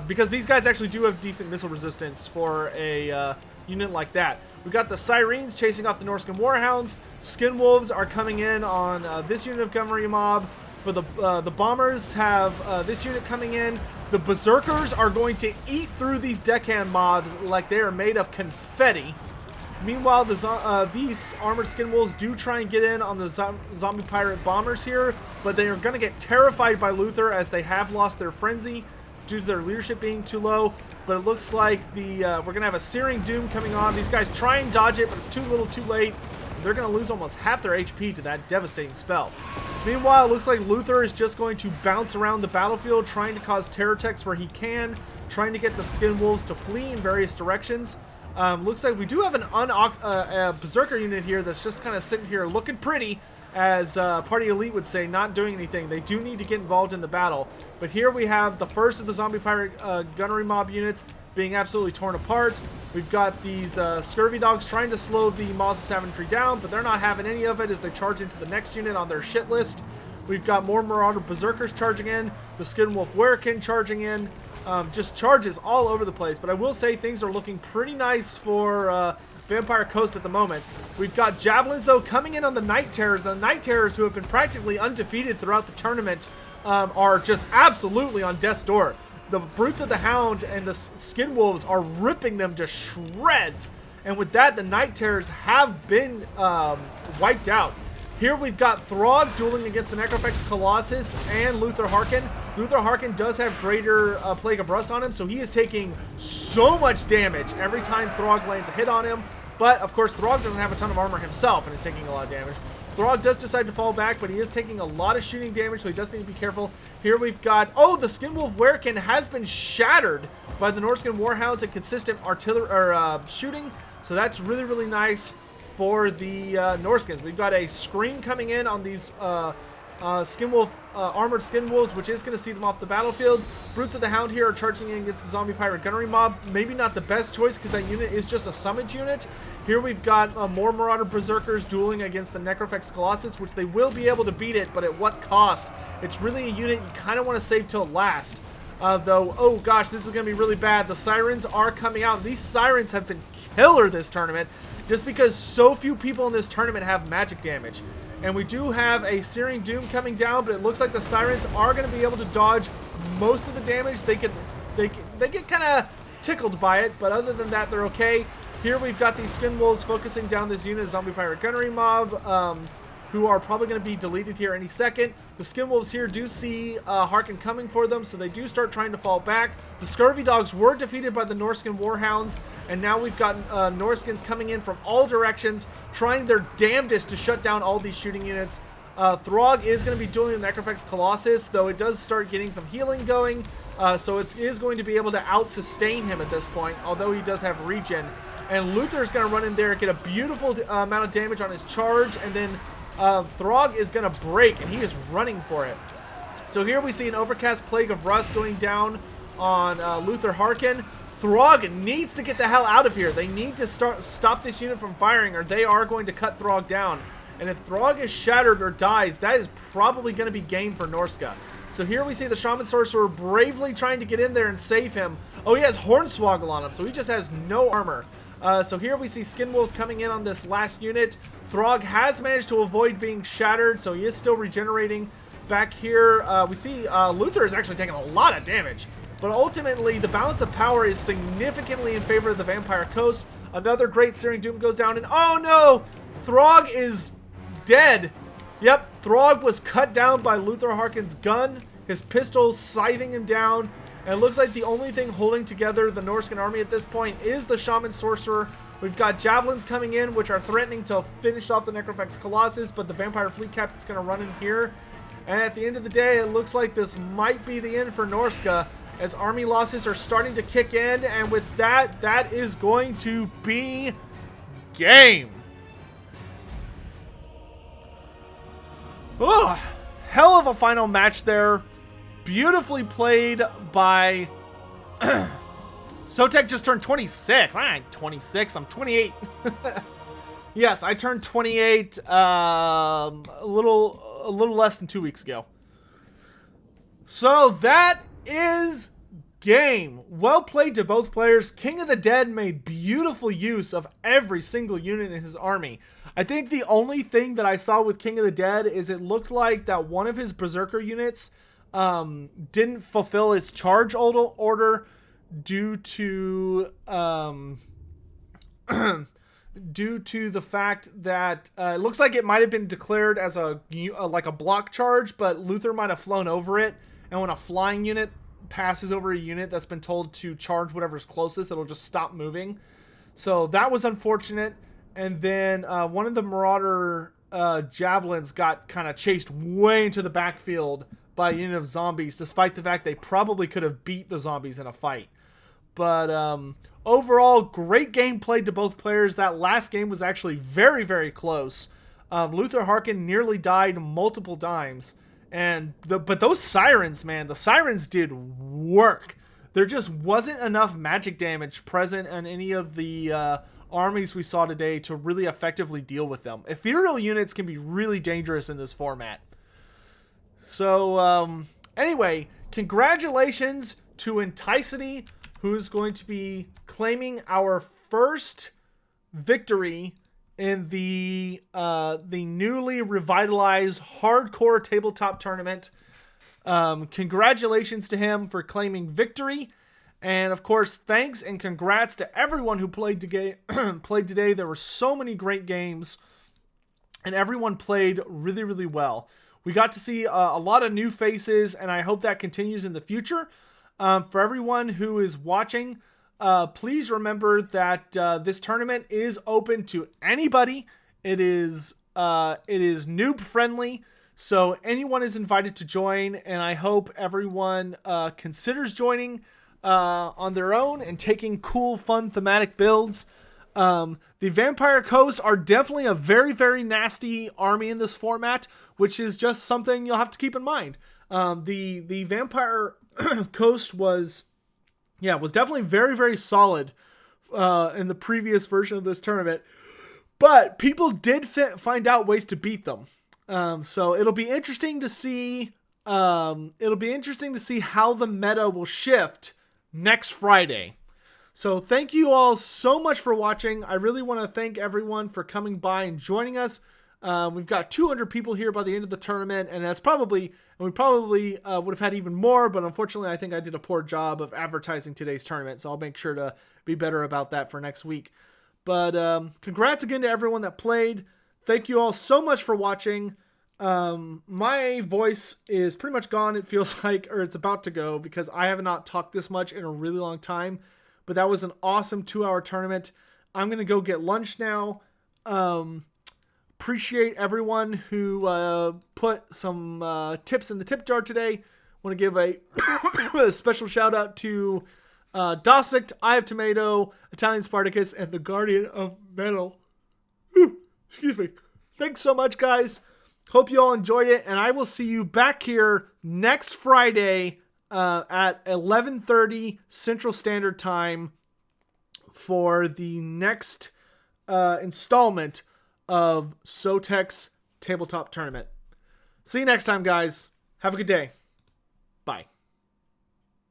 Because these guys actually do have decent missile resistance for a unit like that. We've got the Sirens chasing off the Norscan Warhounds. Skin Wolves are coming in on this unit of Gunnery Mob. For the Bombers have this unit coming in. The Berserkers are going to eat through these deckhand mobs like they are made of confetti. Meanwhile, these Armored Skin Wolves do try and get in on the Zombie Pirate Bombers here, but they are going to get terrified by Luther as they have lost their frenzy due to their leadership being too low. But it looks like we're going to have a Searing Doom coming on. These guys try and dodge it, but it's too little too late. They're going to lose almost half their HP to that devastating spell. Meanwhile, it looks like Luther is just going to bounce around the battlefield, trying to cause terror attacks where he can, trying to get the Skin Wolves to flee in various directions. Looks like we do have a Berserker unit here that's just kind of sitting here looking pretty, as Party Elite would say, not doing anything. They do need to get involved in the battle. But here we have the first of the Zombie Pirate Gunnery Mob units being absolutely torn apart. We've got these Scurvy Dogs trying to slow the Maws of Savagery down, but they're not having any of it as they charge into the next unit on their shit list. We've got more Marauder Berserkers charging in, the Skin Wolf Werekin charging in, just charges all over the place. But I will say things are looking pretty nice for Vampire Coast at the moment. We've got Javelins, though, coming in on the Night Terrors. The Night Terrors, who have been practically undefeated throughout the tournament, are just absolutely on death's door. The Brutes of the Hound and the Skin Wolves are ripping them to shreds. And with that, the Night Terrors have been wiped out. Here we've got Throg dueling against the Necrofex Colossus and Luther Harkin. Luther Harkin does have greater Plague of Rust on him, so he is taking so much damage every time Throg lands a hit on him. But, of course, Throg doesn't have a ton of armor himself and is taking a lot of damage. Throg does decide to fall back, but he is taking a lot of shooting damage, so he does need to be careful. Here we've got... Oh, the Skin Wolf Werekin has been shattered by the Norscan Warhounds and consistent artillery shooting, so that's really, really nice for the Norskins. We've got a Scream coming in on these Skin Wolf, Armored Skin Wolves, which is going to see them off the battlefield. Brutes of the Hound here are charging in against the Zombie Pirate Gunnery Mob. Maybe not the best choice because that unit is just a summoned unit. Here we've got more Marauder Berserkers dueling against the Necrofex Colossus, which they will be able to beat it, but at what cost? It's really a unit you kind of want to save till last. Though, oh gosh, this is going to be really bad. The Sirens are coming out. These Sirens have been killer this tournament, just because so few people in this tournament have magic damage. And we do have a Searing Doom coming down, but it looks like the Sirens are going to be able to dodge most of the damage. They get kind of tickled by it, but other than that, they're okay. Here we've got these Skin Wolves focusing down this unit, Zombie Pirate Gunnery Mob, who are probably going to be deleted here any second. The Skin Wolves here do see Harkin coming for them, so they do start trying to fall back. The Scurvy Dogs were defeated by the Norscan Warhounds, and now we've got Norskins coming in from all directions, trying their damnedest to shut down all these shooting units. Throg is going to be dueling the Necrofex Colossus, though it does start getting some healing going, so it is going to be able to out-sustain him at this point, although he does have regen. And Luther's going to run in there, get a beautiful amount of damage on his charge, and then Throg is going to break, and he is running for it. So here we see an Overcast Plague of Rust going down on Luther Harkin. Throg needs to get the hell out of here. They need to stop this unit from firing, or they are going to cut Throg down. And if Throg is shattered or dies, that is probably going to be gain for Norsca. So here we see the Shaman Sorcerer bravely trying to get in there and save him. Oh, he has Hornswoggle on him, so he just has no armor. So here we see Skin Wolves coming in on this last unit. Throg has managed to avoid being shattered, so he is still regenerating. Back here, we see Luther is actually taking a lot of damage. But ultimately, the balance of power is significantly in favor of the Vampire Coast. Another great Searing Doom goes down, and oh no! Throg is dead. Yep, Throg was cut down by Luther Harkin's gun. His pistol scything him down. And it looks like the only thing holding together the Norscan army at this point is the Shaman Sorcerer. We've got Javelins coming in, which are threatening to finish off the Necrofex Colossus, but the Vampire Fleet Captain's going to run in here. And at the end of the day, it looks like this might be the end for Norsca, as army losses are starting to kick in. And with that, that is going to be game. Oh, hell of a final match there. Beautifully played by... Sotek just turned 26. I ain't 26, I'm 28. Yes, I turned 28 a little less than 2 weeks ago. So that is game. Well played to both players. King of the Dead made beautiful use of every single unit in his army. I think the only thing that I saw with King of the Dead is it looked like that one of his Berserker units didn't fulfill its charge order due to due to the fact that it looks like it might have been declared as like a block charge, but Luther might have flown over it, and when a flying unit passes over a unit that's been told to charge whatever's closest, it'll just stop moving. So that was unfortunate. And then one of the Marauder Javelins got kind of chased way into the backfield by a unit of zombies, despite the fact they probably could have beat the zombies in a fight. But overall, great game played to both players. That last game was actually very, very close. Luther Harkin nearly died multiple times. But those Sirens, man, the Sirens did work. There just wasn't enough magic damage present in any of the armies we saw today to really effectively deal with them. Ethereal units can be really dangerous in this format. So, anyway, congratulations to Enticity, who's going to be claiming our first victory in the newly revitalized hardcore tabletop tournament. Congratulations to him for claiming victory. And of course, thanks and congrats to everyone who played today. There were so many great games, and everyone played really, really well. We got to see a lot of new faces, and I hope that continues in the future. For everyone who is watching, please remember that this tournament is open to anybody. It is noob friendly, so anyone is invited to join, and I hope everyone considers joining on their own and taking cool, fun, thematic builds. The Vampire Coast are definitely a very, very nasty army in this format, which is just something you'll have to keep in mind. The Vampire Coast was definitely very, very solid in the previous version of this tournament, but people did find out ways to beat them. So it'll be interesting to see. How the meta will shift next Friday. So thank you all so much for watching. I really want to thank everyone for coming by and joining us. We've got 200 people here by the end of the tournament, and we probably would have had even more, but unfortunately I think I did a poor job of advertising today's tournament, so I'll make sure to be better about that for next week. But congrats again to everyone that played. Thank you all so much for watching. My voice is pretty much gone, it feels like, or it's about to go, because I have not talked this much in a really long time. But that was an awesome 2-hour tournament. I'm going to go get lunch now. Appreciate everyone who put some tips in the tip jar today. Want to give a special shout out to Dosict, Eye of Tomato, Italian Spartacus, and the Guardian of Metal. Excuse me. Thanks so much, guys. Hope you all enjoyed it, and I will see you back here next Friday at 11:30 Central Standard Time for the next installment of Sotek's Tabletop Tournament. See you next time, guys. Have a good day.